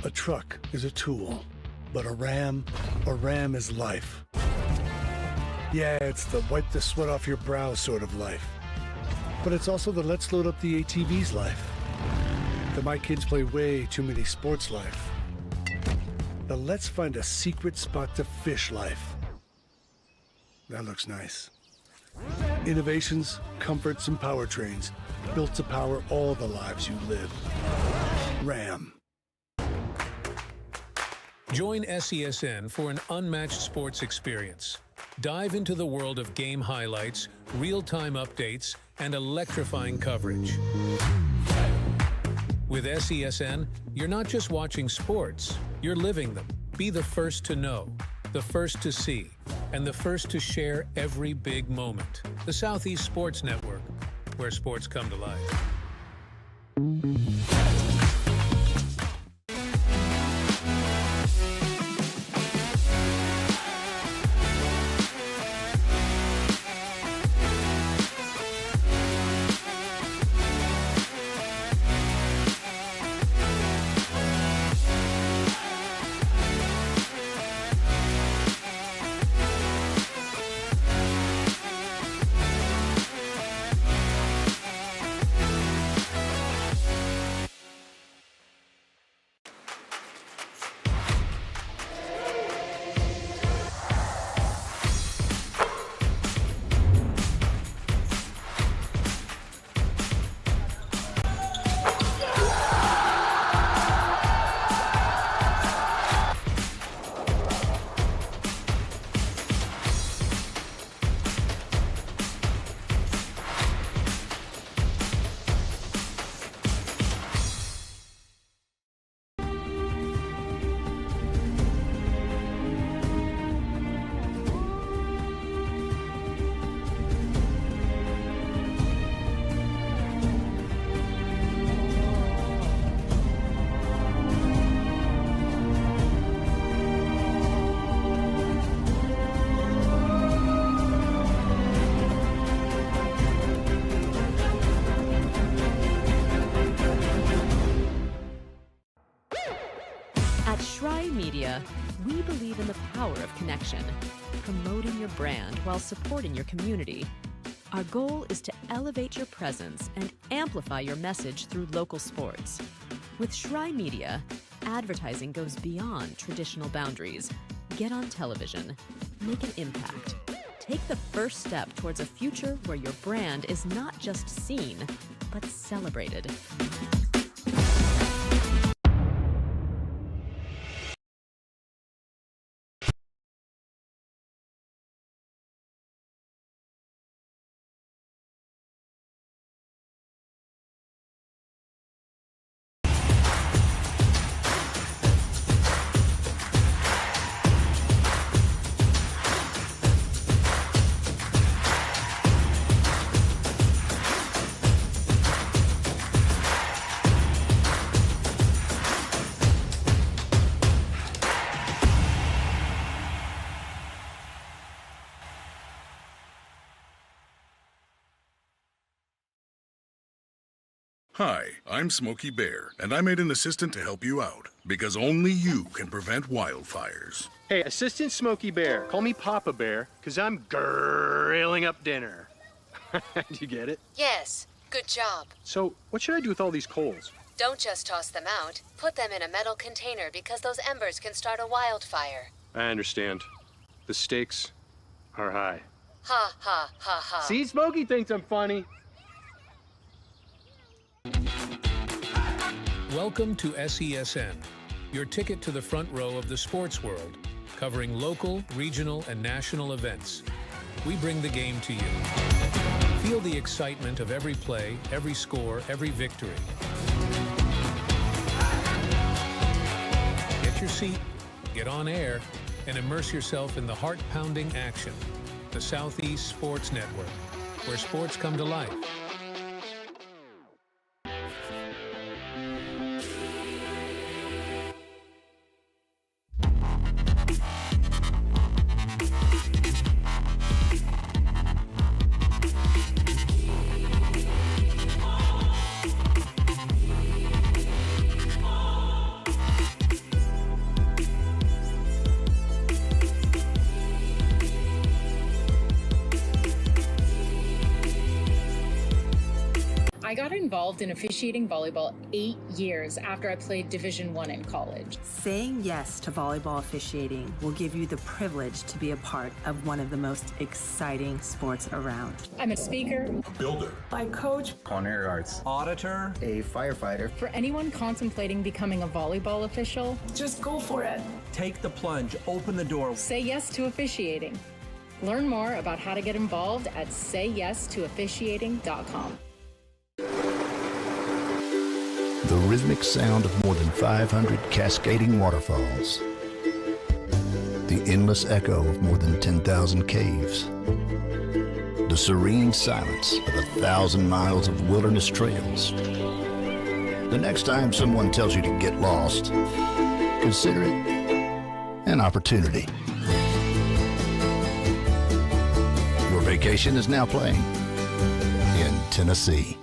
A truck is a tool, but a ram is life. Yeah, it's the wipe the sweat off your brow sort of life. But it's also the let's load up the ATV's life. The my kids play way too many sports life. The let's find a secret spot to fish life. That looks nice. Innovations, comforts, and powertrains built to power all the lives you live. Ram. Join SESN for an unmatched sports experience. Dive into the world of game highlights, real-time updates, and electrifying coverage. With SESN, you're not just watching sports, you're living them. Be the first to know, the first to see, and the first to share every big moment. The Southeast Sports Network, where sports come to life. Media, we believe in the power of connection, promoting your brand while supporting your community. Our goal is to elevate your presence and amplify your message through local sports. With Shry Media, advertising goes beyond traditional boundaries. Get on television, make an impact. Take the first step towards a future where your brand is not just seen, but celebrated. Hi, I'm Smokey Bear, and I made an assistant to help you out, because only you can prevent wildfires. Hey, Assistant Smokey Bear, call me Papa Bear, because I'm grilling up dinner. Do you get it? Yes, good job. So, what should I do with all these coals? Don't just toss them out. Put them in a metal container because those embers can start a wildfire. I understand. The stakes are high. Ha, ha, ha, ha. See, Smokey thinks I'm funny. Welcome to SESN, your ticket to the front row of the sports world, covering local, regional, and national events. We bring the game to you. Feel the excitement of every play, every score, every victory. Get your seat, get on air, and immerse yourself in the heart-pounding action. The Southeast Sports Network, where sports come to life. I got involved in officiating volleyball 8 years after I played Division I in college. Saying yes to volleyball officiating will give you the privilege to be a part of one of the most exciting sports around. I'm a speaker, A builder. I coach, Culinary arts. Auditor, a firefighter. For anyone contemplating becoming a volleyball official, just go for it. Take the plunge, open the door. Say yes to officiating. Learn more about how to get involved at sayyes2officiating.com. The rhythmic sound of more than 500 cascading waterfalls. The endless echo of more than 10,000 caves. The serene silence of 1,000 miles of wilderness trails. The next time someone tells you to get lost, consider it an opportunity. Your vacation is now playing in Tennessee.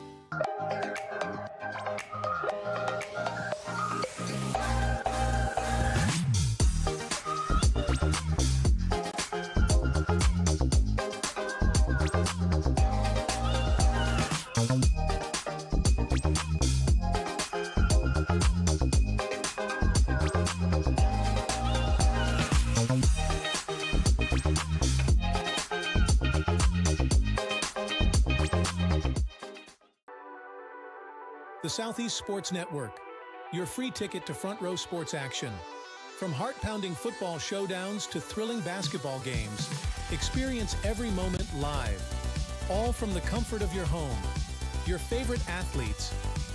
The Southeast Sports Network, your free ticket to front row sports action. From heart-pounding football showdowns to thrilling basketball games, experience every moment live, all from the comfort of your home. Your favorite athletes,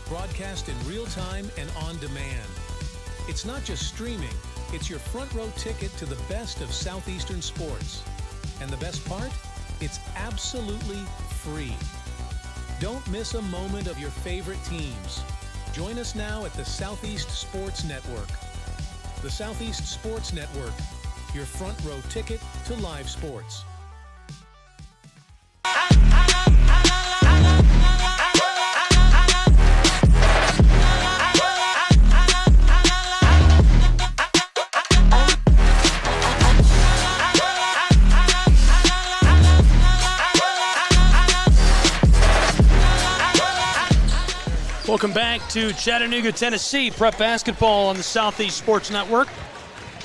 broadcast in real time and on demand. It's not just streaming, it's your front row ticket to the best of Southeastern sports. And the best part? It's absolutely free. Don't miss a moment of your favorite teams. Join us now at the Southeast Sports Network. The Southeast Sports Network, your front row ticket to live sports. Welcome back to Chattanooga, Tennessee. Prep basketball on the Southeast Sports Network.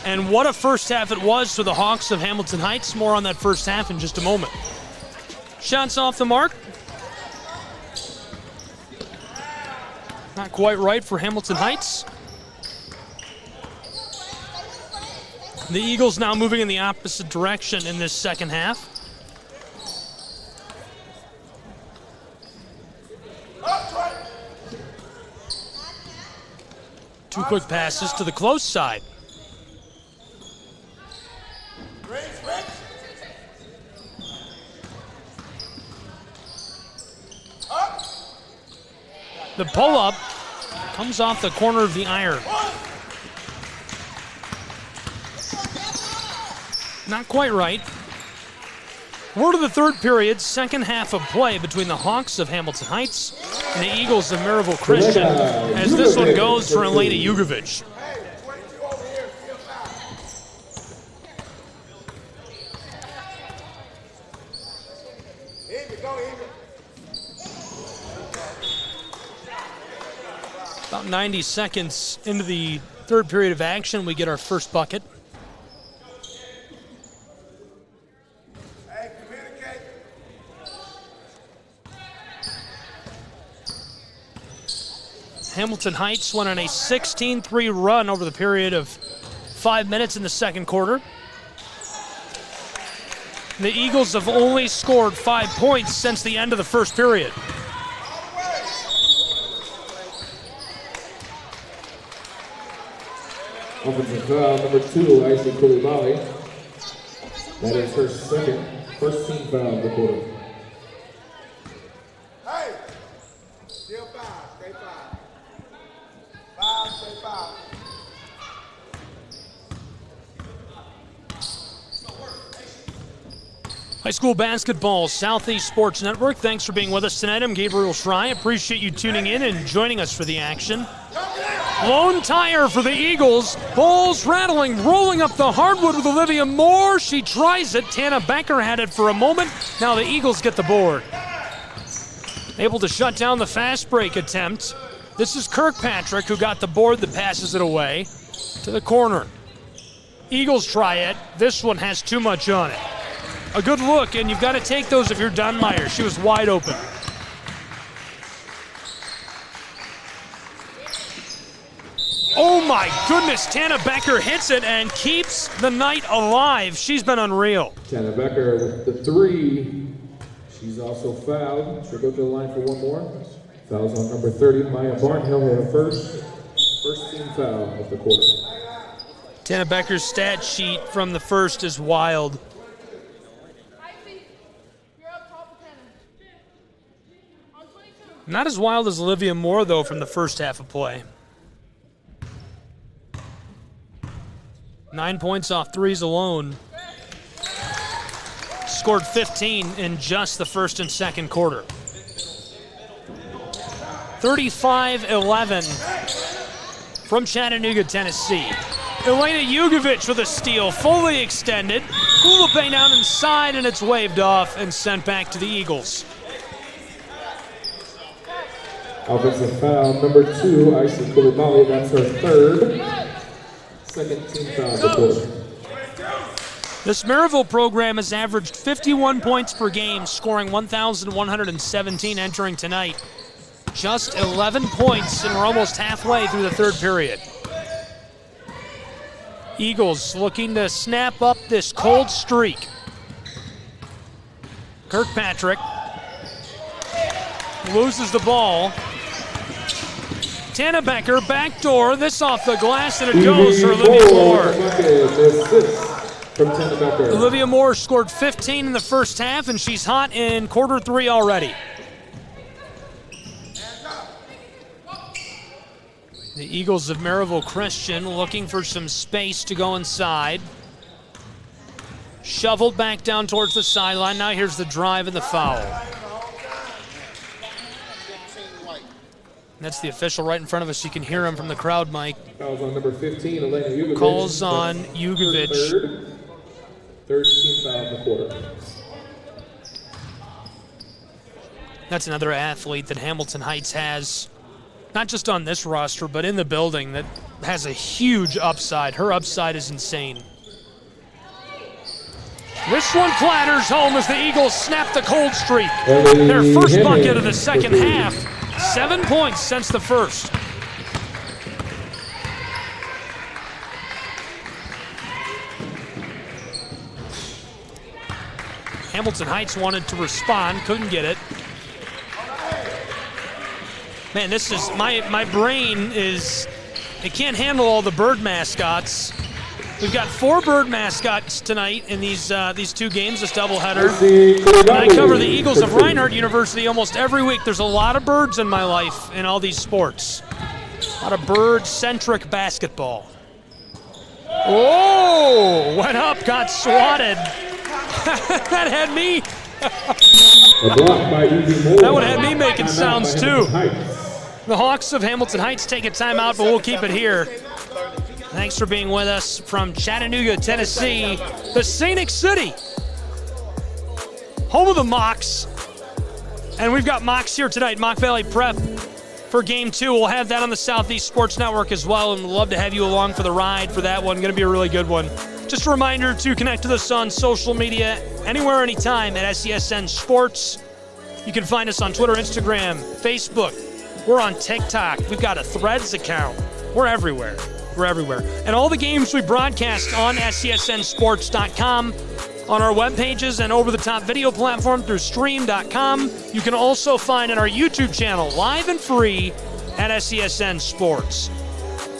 And what a first half it was for the Hawks of Hamilton Heights. More on that first half in just a moment. Shots off the mark. Not quite right for Hamilton Heights. The Eagles now moving in the opposite direction in this second half. Two quick passes to the close side. The pull-up comes off the corner of the iron. Not quite right. We're to the third period, second half of play between the Hawks of Hamilton Heights and the Eagles of Maryville Christian, as this one goes for Elena Jugovic. About 90 seconds into the third period of action, we get our first bucket. Hamilton Heights went on a 16-3 run over the period of 5 minutes in the second quarter. The Eagles have only scored 5 points since the end of the first period. Offensive foul number 2, Icy Koulibaly. That is her first team foul of the quarter. Hey! Still 5, stay 5. 5, stay 5. High school basketball, Southeast Sports Network. Thanks for being with us tonight. I'm Gabriel Schrei. Appreciate you tuning in and joining us for the action. Lone tire for the Eagles. Balls rattling, rolling up the hardwood with Olivia Moore. She tries it. Tana Becker had it for a moment. Now the Eagles get the board. Able to shut down the fast break attempt. This is Kirkpatrick who got the board that passes it away to the corner. Eagles try it. This one has too much on it. A good look, and you've got to take those if you're Dunmeyer. She was wide open. Oh my goodness, Tana Becker hits it and keeps the night alive. She's been unreal. Tana Becker with the 3. She's also fouled. She'll go to the line for one more. Fouls on number 30, Maya Barnhill, her first team foul of the quarter. Tana Becker's stat sheet from the first is wild. Not as wild as Olivia Moore, though, from the first half of play. 9 points off threes alone. Scored 15 in just the first and second quarter. 35-11 from Chattanooga, Tennessee. Elena Jugovic with a steal, fully extended. Hulape down inside, and it's waved off and sent back to the Eagles. Offensive foul number 2, Icy Koulibaly. That's her second team foul of the quarter. This Maryville program has averaged 51 points per game, scoring 1,117 entering tonight. Just 11 points, and we're almost halfway through the third period. Eagles looking to snap up this cold streak. Kirkpatrick loses the ball. Tana Becker, backdoor, this off the glass, and it goes for Olivia Moore. Olivia Moore scored 15 in the first half, and she's hot in quarter 3 already. The Eagles of Maryville Christian looking for some space to go inside. Shoveled back down towards the sideline. Now here's the drive and the foul. That's the official right in front of us. You can hear him from the crowd, Mike. Calls on number 15, Elena Jugovic. Calls on Jugovic. Third team foul of the quarter. That's another athlete that Hamilton Heights has, not just on this roster, but in the building, that has a huge upside. Her upside is insane. This one clatters home as the Eagles snap the cold streak. Their first bucket of the second half. 7 points since the first. Hamilton Heights wanted to respond, couldn't get it. Man, this is, my brain is, it can't handle all the bird mascots. We've got 4 bird mascots tonight in these 2 games, this doubleheader. And I cover the Eagles of Reinhardt University almost every week. There's a lot of birds in my life in all these sports. A lot of bird-centric basketball. Oh, went up, got swatted. That had me. A block by Evie Moore. That one had me making sounds too. The Hawks of Hamilton Heights take a timeout, but we'll keep it here. Thanks for being with us from Chattanooga, Tennessee, the Scenic City, home of the Mocs. And we've got Mocs here tonight, Mock Valley Prep for Game 2. We'll have that on the Southeast Sports Network as well, and we'd love to have you along for the ride for that one. Going to be a really good one. Just a reminder to connect with us on social media, anywhere, anytime at SESN Sports. You can find us on Twitter, Instagram, Facebook. We're on TikTok. We've got a Threads account. We're everywhere. We're everywhere. And all the games we broadcast on SESNsports.com, on our web pages and over-the-top video platform through stream.com. You can also find on our YouTube channel, live and free, at SESN Sports.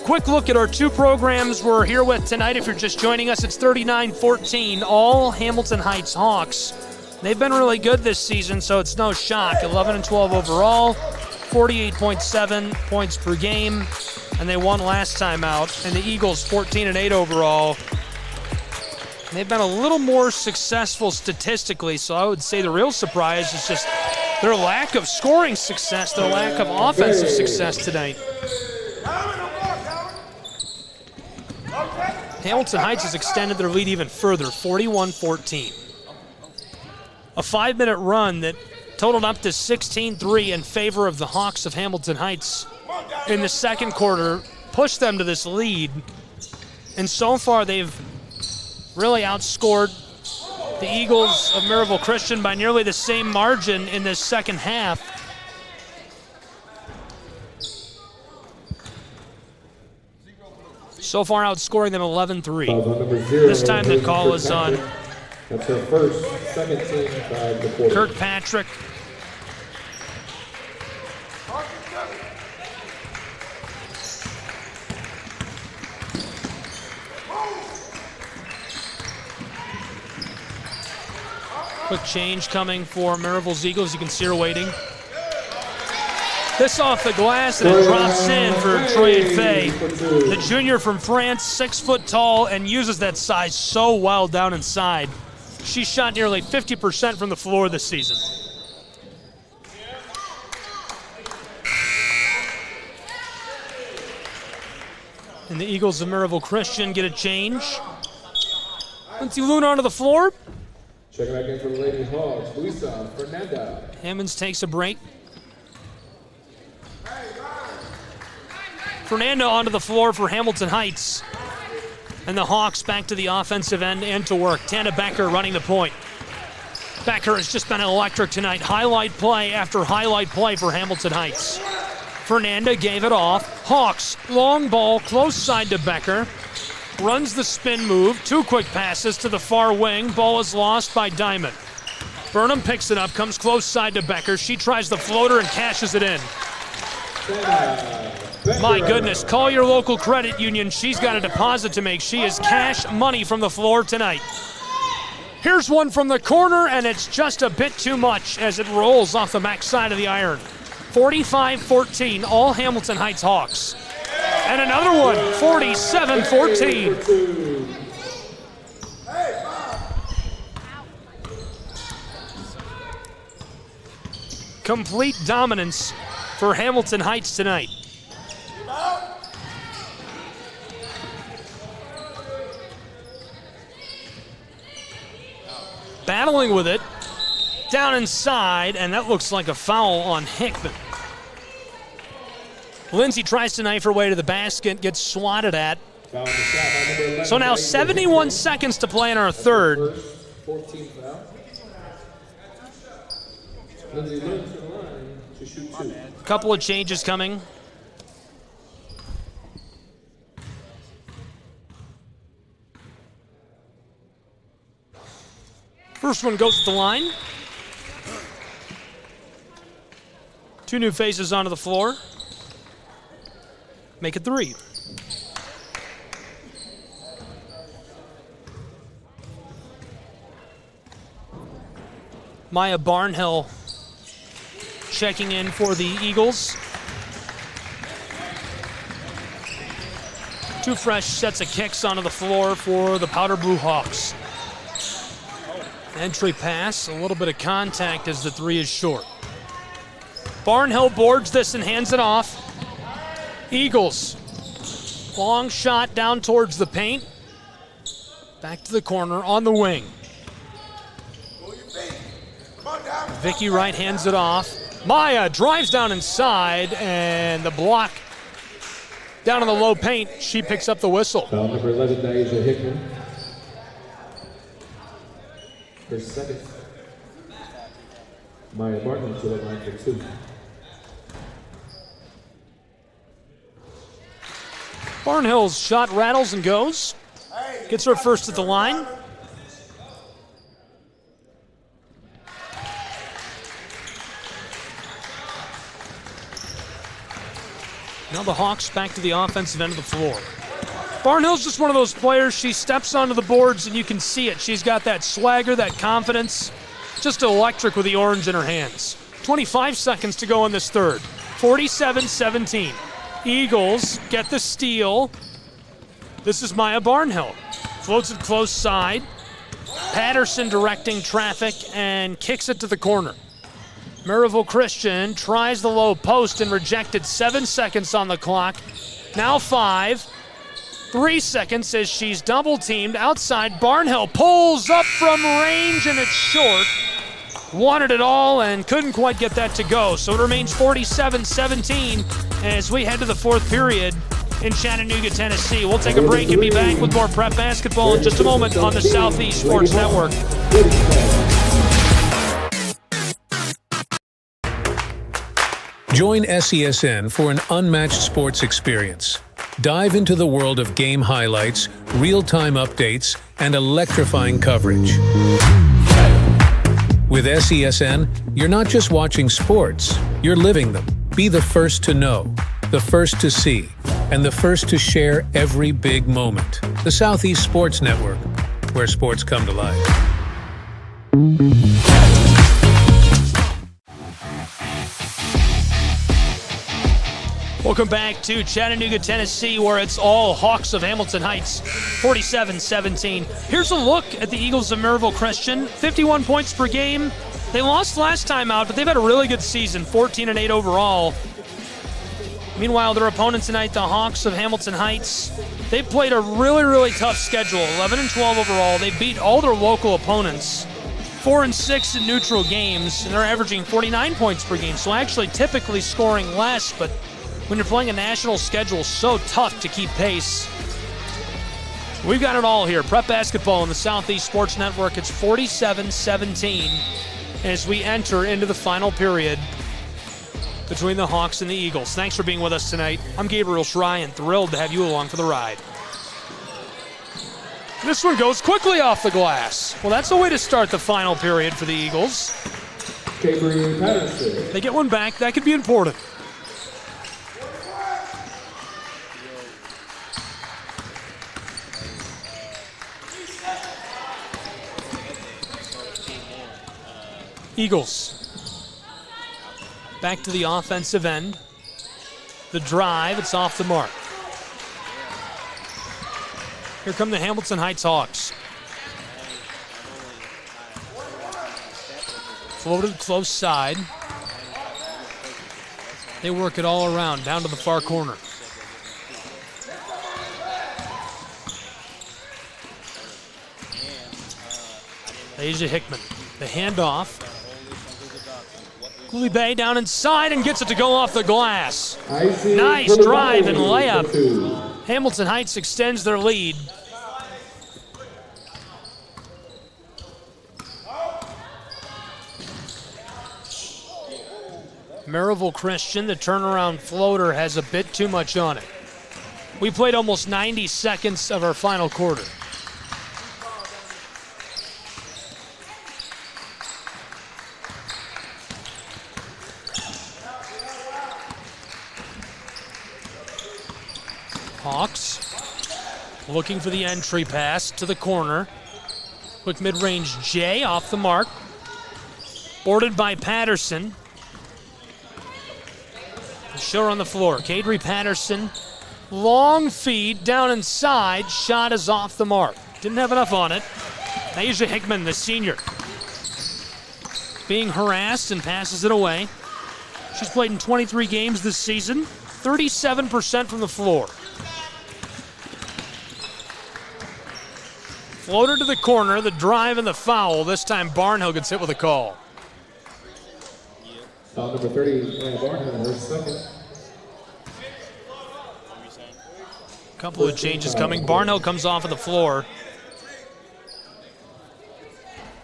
Quick look at our two programs we're here with tonight. If you're just joining us, it's 39-14, all Hamilton Heights Hawks. They've been really good this season, so it's no shock. 11-12 overall, 48.7 points per game, and they won last time out. And the Eagles, 14-8 overall. They've been a little more successful statistically, so I would say the real surprise is just their lack of scoring success, their lack of offensive success tonight. Hamilton Heights has extended their lead even further, 41-14. A 5-minute run that totaled up to 16-3 in favor of the Hawks of Hamilton Heights in the second quarter pushed them to this lead. And so far they've really outscored the Eagles of Maryville Christian by nearly the same margin in this second half. So far outscoring them 11-3. This time the call is on That's her first, second team foul of the quarter. Kirkpatrick. Quick change coming for Maryville's Eagles. You can see her waiting. This off the glass, and it drops in for Troy Fay. The junior from France, 6 foot tall, and uses that size so well down inside. She shot nearly 50% from the floor this season. And the Eagles of Maryville Christian get a change. Lindsay Luna onto the floor. Check back in for the Lady Hawks, Luisa Fernanda. Hammonds takes a break. Fernando onto the floor for Hamilton Heights. And the Hawks back to the offensive end and to work. Tana Becker running the point. Becker has just been electric tonight. Highlight play after highlight play for Hamilton Heights. Fernanda gave it off. Hawks, long ball, close side to Becker. Runs the spin move. 2 quick passes to the far wing. Ball is lost by Diamond. Burnham picks it up, comes close side to Becker. She tries the floater and cashes it in. My goodness, call your local credit union. She's got a deposit to make. She is cash money from the floor tonight. Here's one from the corner, and it's just a bit too much as it rolls off the back side of the iron. 45-14, all Hamilton Heights Hawks. And another one, 47-14. Complete dominance for Hamilton Heights tonight. Battling with it, down inside, and that looks like a foul on Hickman. Lindsay tries to knife her way to the basket, gets swatted at. So now 71 seconds to play in our third. Couple of changes coming. First one goes to the line. 2 new faces onto the floor. Make it 3. Maya Barnhill checking in for the Eagles. 2 fresh sets of kicks onto the floor for the Powder Blue Hawks. Entry pass, a little bit of contact as the three is short. Barnhill boards this and hands it off. Eagles, long shot down towards the paint. Back to the corner on the wing. Vicky Wright hands it off. Maya drives down inside, and the block down in the low paint. She picks up the whistle. Foul number 11, Deja Hickman. Her second. Maya Martin to the line for 2. Barnhill's shot rattles and goes. Gets her first at the line. Now the Hawks back to the offensive end of the floor. Barnhill's just one of those players. She steps onto the boards and you can see it. She's got that swagger, that confidence. Just electric with the orange in her hands. 25 seconds to go in this third. 47-17. Eagles get the steal. This is Maya Barnhill. Floats it close side. Patterson directing traffic and kicks it to the corner. Maryville Christian tries the low post and rejected. 7 seconds on the clock. Now 5. 3 seconds as she's double teamed outside. Barnhill pulls up from range and it's short. Wanted it all and couldn't quite get that to go. So it remains 47-17 as we head to the fourth period in Chattanooga, Tennessee. We'll take a break and be back with more prep basketball in just a moment on the Southeast Sports Network. Join SESN for an unmatched sports experience. Dive into the world of game highlights, real-time updates, and electrifying coverage. With SESN, you're not just watching sports, you're living them. Be the first to know, the first to see, and the first to share every big moment. The Southeast Sports Network, where sports come to life. Welcome back to Chattanooga, Tennessee, where it's all Hawks of Hamilton Heights, 47-17. Here's a look at the Eagles of Maryville Christian, 51 points per game. They lost last time out, but they've had a really good season, 14-8 overall. Meanwhile, their opponent tonight, the Hawks of Hamilton Heights, they've played a really, really tough schedule, 11-12 overall. They beat all their local opponents, 4-6 in neutral games, and they're averaging 49 points per game, so actually typically scoring less, but when you're playing a national schedule, so tough to keep pace. We've got it all here. Prep basketball on the Southeast Sports Network. It's 47-17 as we enter into the final period between the Hawks and the Eagles. Thanks for being with us tonight. I'm Gabriel Schrei and thrilled to have you along for the ride. This one goes quickly off the glass. Well, that's a way to start the final period for the Eagles. Patterson. They get one back. That could be important. Eagles back to the offensive end. The drive, it's off the mark. Here come the Hamilton Heights Hawks. Floated close side. They work it all around, down to the far corner. Asia Hickman, the handoff. Cooley Bay down inside and gets it to go off the glass. Nice drive and layup. Hamilton Heights extends their lead. Maryville Christian, the turnaround floater, has a bit too much on it. We played almost 90 seconds of our final quarter. Hawks looking for the entry pass to the corner. Quick mid-range J off the mark. Boarded by Patterson. Sure on the floor. Kadri Patterson. Long feed down inside. Shot is off the mark. Didn't have enough on it. Asia Hickman, the senior. being harassed and passes it away. She's played in 23 games this season, 37% from the floor. Floater to the corner, the drive and the foul. This time Barnhill gets hit with a call. Foul number 30, Barnhill, her second. Couple of changes coming. Barnhill comes off of the floor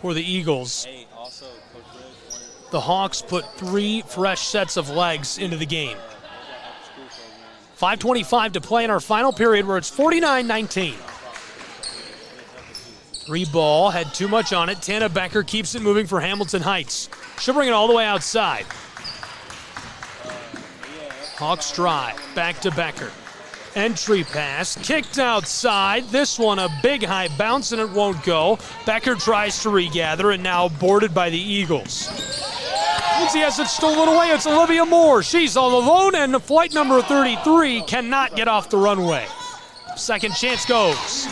for the Eagles. The Hawks put 3 fresh sets of legs into the game. 5:25 to play in our final period where it's 49-19. 3 ball, had too much on it. Tana Becker keeps it moving for Hamilton Heights. She'll bring it all the way outside. Hawks drive, back to Becker. Entry pass, kicked outside. This one a big high bounce and it won't go. Becker tries to regather and now boarded by the Eagles. Lindsay has it stolen away. It's Olivia Moore. She's all alone and flight number 33 cannot get off the runway. Second chance goes.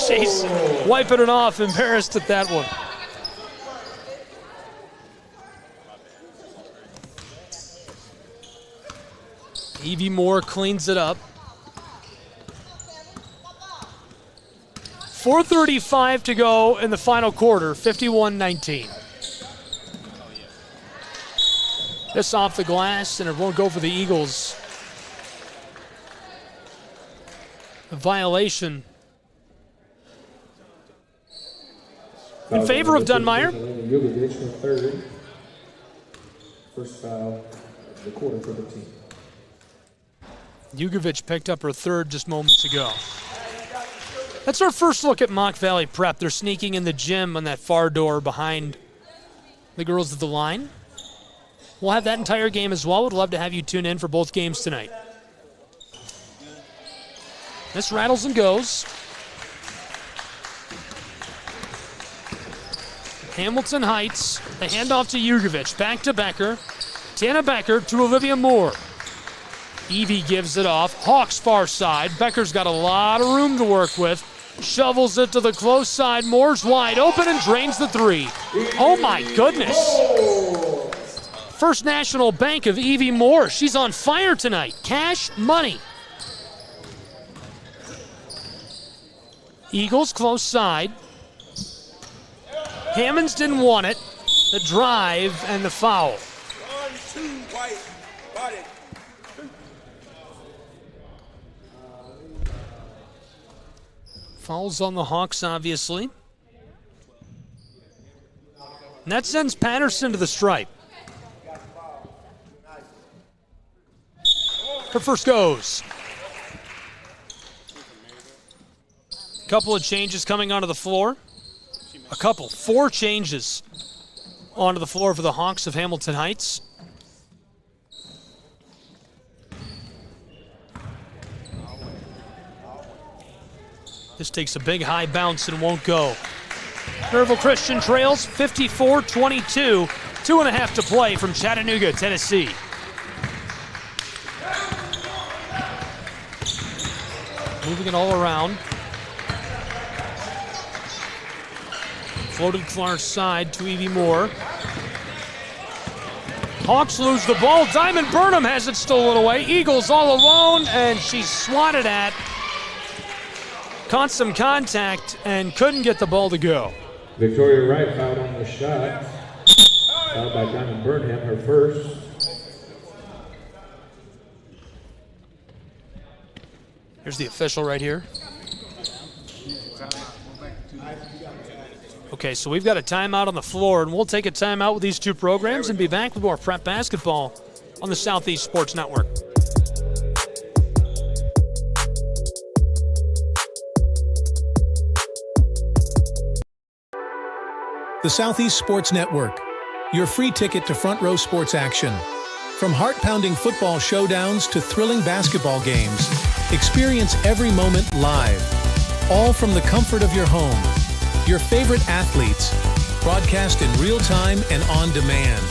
She's wiping it off, embarrassed at that one. Evie Moore cleans it up. 4:35 to go in the final quarter, 51-19. This off the glass, and it won't go for the Eagles. A violation in favor of Dunmire. First foul of the quarter for the team. Jugovic picked up her third just moments ago. That's our first look at Mock Valley Prep. They're sneaking in the gym on that far door behind the girls at the line. We'll have that entire game as well. Would love to have you tune in for both games tonight. This rattles and goes. Hamilton Heights, the handoff to Jugovic, back to Becker. Tana Becker to Olivia Moore. Evie gives it off. Hawks far side. Becker's got a lot of room to work with. Shovels it to the close side. Moore's wide open and drains the 3. Oh my goodness. First National Bank of Evie Moore. She's on fire tonight. Cash money. Eagles close side. Hammonds didn't want it. The drive and the foul. Fouls on the Hawks, obviously. And that sends Patterson to the stripe. Her first goes. Couple of changes coming onto the floor. 4 changes onto the floor for the Hawks of Hamilton Heights. This takes a big high bounce and won't go. Maryville Christian trails 54-22. 2.5 to play from Chattanooga, Tennessee. Moving it all around. Floated far side to Evie Moore. Hawks lose the ball. Diamond Burnham has it stolen away. Eagles all alone, and she's swatted at. Caught some contact and couldn't get the ball to go. Victoria Wright fouled on the shot. Fouled by Diamond Burnham, her first. Here's the official right here. Okay, so we've got a timeout on the floor, and we'll take a timeout with these two programs and be back with more prep basketball on the Southeast Sports Network. The Southeast Sports Network, your free ticket to front row sports action. From heart-pounding football showdowns to thrilling basketball games, experience every moment live, all from the comfort of your home. Your favorite athletes, broadcast in real time and on demand.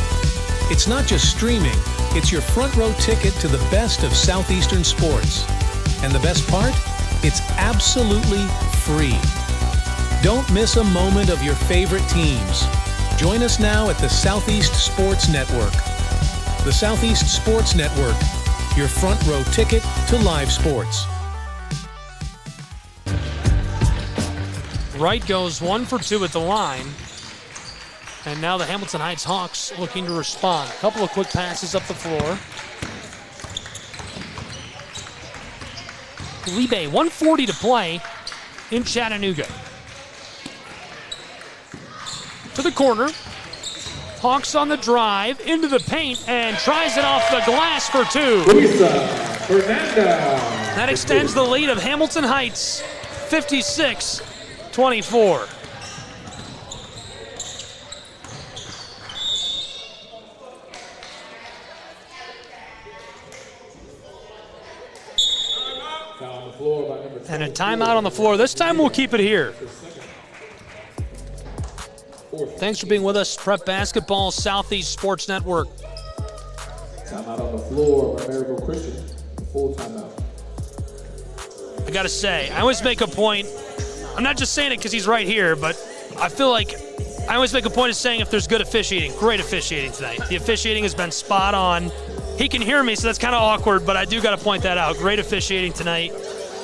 It's not just streaming, it's your front row ticket to the best of Southeastern sports. And the best part? It's absolutely free. Don't miss a moment of your favorite teams. Join us now at the Southeast Sports Network. The Southeast Sports Network, your front row ticket to live sports. Wright goes 1 for 2 at the line. And now the Hamilton Heights Hawks looking to respond. A couple of quick passes up the floor. Libe, 1:40 to play in Chattanooga. To the corner. Hawks on the drive, into the paint, and tries it off the glass for 2. That extends the lead of Hamilton Heights, 56-24. And a timeout on the floor. This time we'll keep it here. Thanks for being with us, Prep Basketball, Southeast Sports Network. Timeout on the floor by Maryville Christian. Full timeout. I gotta say, I always make a point, I'm not just saying it because he's right here, but I feel like I always make a point of saying if there's good officiating, great officiating tonight. The officiating has been spot on. He can hear me, so that's kind of awkward, but I do gotta point that out. Great officiating tonight.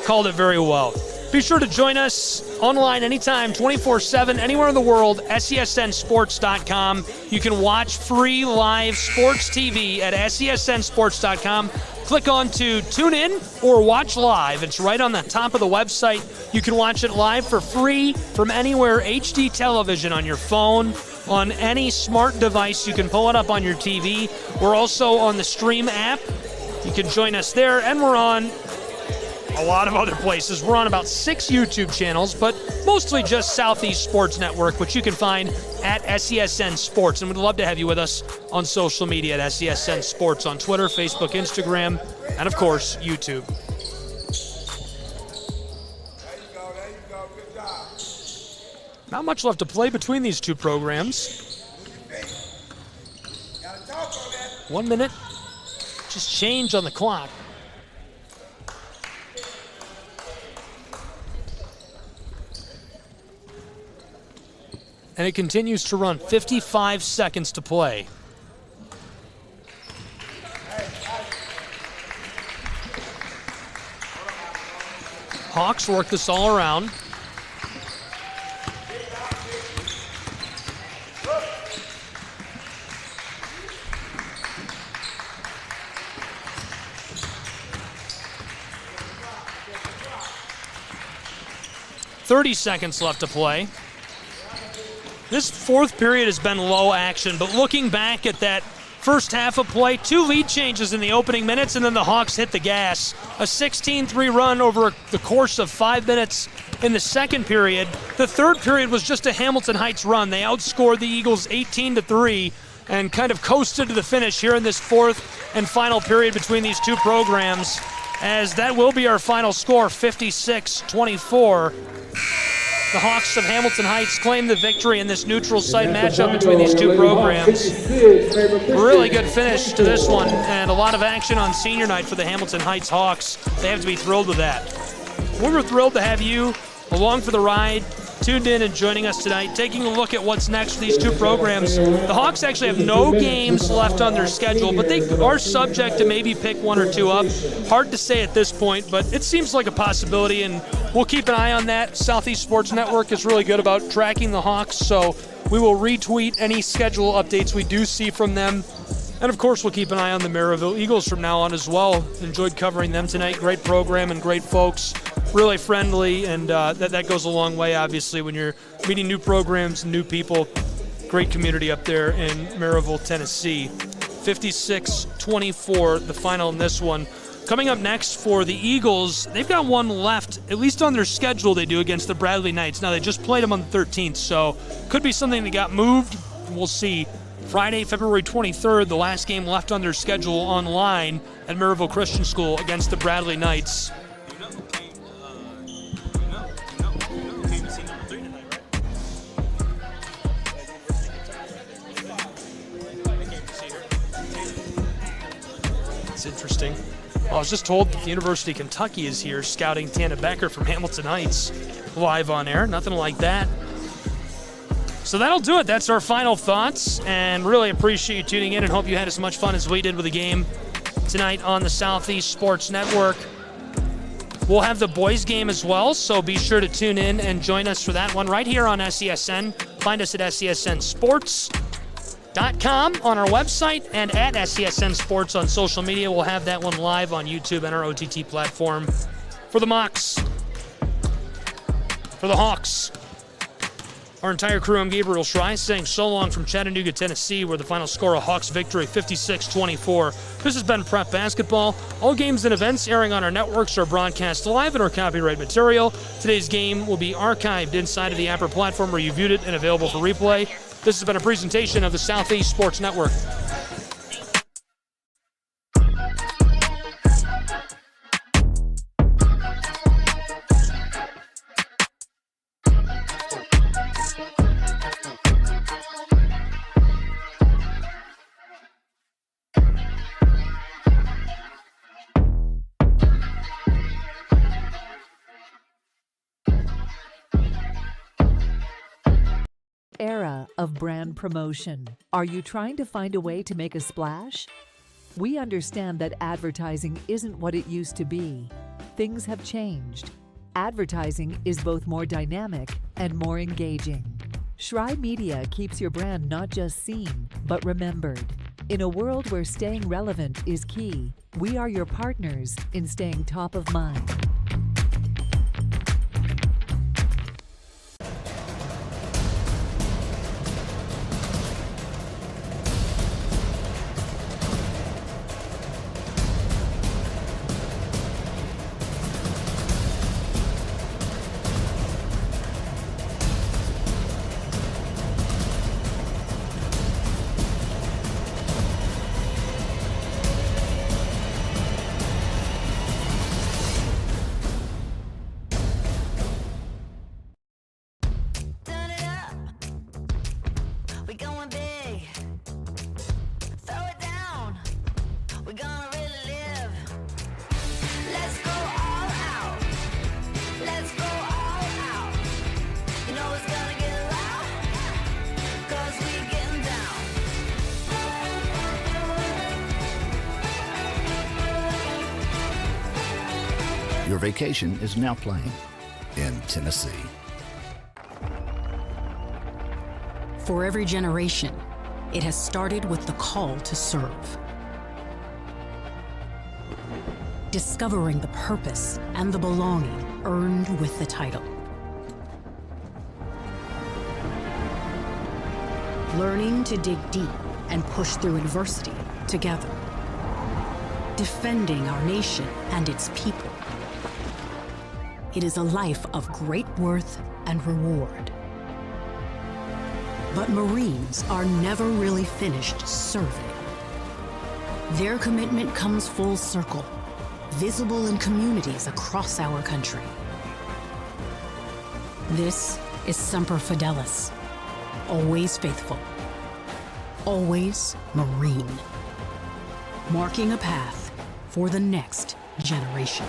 Called it very well. Be sure to join us online anytime, 24/7, anywhere in the world, SESNsports.com. You can watch free live sports TV at SESNsports.com. Click on to tune in or watch live. It's right on the top of the website. You can watch it live for free from anywhere, HD television on your phone, on any smart device. You can pull it up on your TV. We're also on the Stream app. You can join us there, and we're on a lot of other places. We're on about 6 YouTube channels, but mostly just Southeast Sports Network, which you can find at SESN Sports. And we'd love to have you with us on social media at SESN Sports on Twitter, Facebook, Instagram, and of course, YouTube. Not much left to play between these two programs. 1 minute, just change on the clock. And it continues to run. 55 seconds to play. Hawks work this all around. .30 seconds left to play. This fourth period has been low action, but looking back at that first half of play, 2 lead changes in the opening minutes, and then the Hawks hit the gas. A 16-3 run over the course of 5 minutes in the second period. The third period was just a Hamilton Heights run. They outscored the Eagles 18-3 and kind of coasted to the finish here in this fourth and final period between these two programs, as that will be our final score, 56-24. The Hawks of Hamilton Heights claim the victory in this neutral site matchup between these two programs. Really good finish to this one, and a lot of action on senior night for the Hamilton Heights Hawks. They have to be thrilled with that. We were thrilled to have you along for the ride, tuned in and joining us tonight, taking a look at what's next for these two programs. The Hawks actually have no games left on their schedule, but they are subject to maybe pick 1 or 2 up. Hard to say at this point, but it seems like a possibility, and we'll keep an eye on that. Southeast Sports Network is really good about tracking the Hawks, so we will retweet any schedule updates we do see from them. And of course, we'll keep an eye on the Maryville Eagles from now on as well. Enjoyed covering them tonight. Great program and great folks. Really friendly, and that goes a long way, obviously, when you're meeting new programs and new people. Great community up there in Maryville, Tennessee. 56-24, the final in this one. Coming up next for the Eagles, they've got one left, at least on their schedule they do, against the Bradley Knights. Now, they just played them on the 13th, so could be something that got moved. We'll see. Friday, February 23rd, the last game left on their schedule online at Maryville Christian School against the Bradley Knights. It's interesting. Well, I was just told that the University of Kentucky is here scouting Tana Becker from Hamilton Heights live on air. Nothing like that. So that'll do it. That's our final thoughts, and really appreciate you tuning in and hope you had as much fun as we did with the game tonight on the Southeast Sports Network. We'll have the boys game as well, so be sure to tune in and join us for that one right here on SESN. Find us at SESNsports.com on our website and at SESN Sports on social media. We'll have that one live on YouTube and our OTT platform. For the Mocs, for the Hawks, our entire crew, I'm Gabriel Schrei, saying so long from Chattanooga, Tennessee, where the final score, a Hawks victory, 56-24. This has been Prep Basketball. All games and events airing on our networks are broadcast live in our copyright material. Today's game will be archived inside of the Apper platform where you viewed it and available for replay. This has been a presentation of the Southeast Sports Network. Era of brand promotion. Are you trying to find a way to make a splash? We understand that advertising isn't what it used to be. Things have changed. Advertising is both more dynamic and more engaging. Schrei Media keeps your brand not just seen, but remembered. In a world where staying relevant is key, we are your partners in staying top of mind. Your vacation is now playing in Tennessee. For every generation, it has started with the call to serve. Discovering the purpose and the belonging earned with the title. Learning to dig deep and push through adversity together. Defending our nation and its people. It is a life of great worth and reward. But Marines are never really finished serving. Their commitment comes full circle, visible in communities across our country. This is Semper Fidelis, always faithful, always Marine, marking a path for the next generation.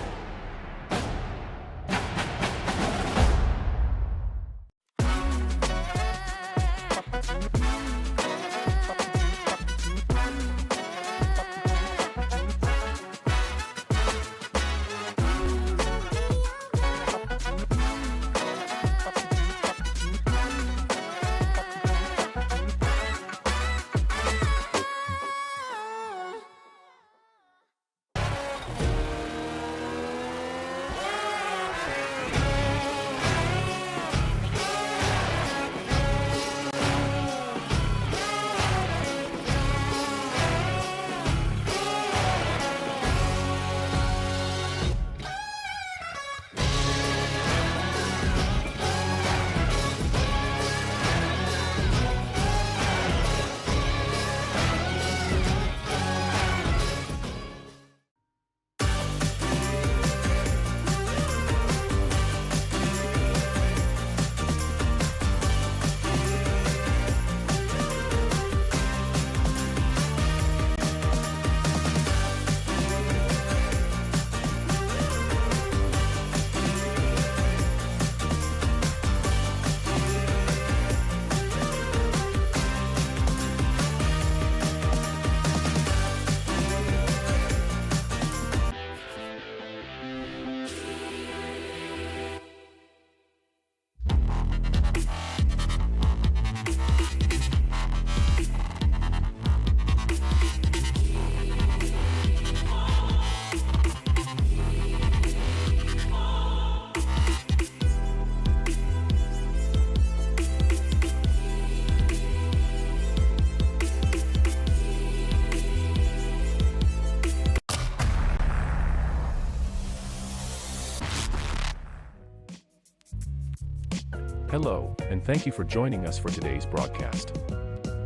Hello, and thank you for joining us for today's broadcast.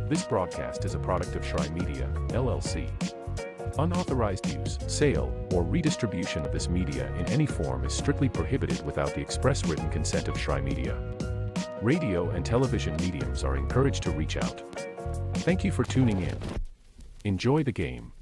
This broadcast is a product of Shry Media, LLC. Unauthorized use, sale, or redistribution of this media in any form is strictly prohibited without the express written consent of Shry Media. Radio and television mediums are encouraged to reach out. Thank you for tuning in. Enjoy the game.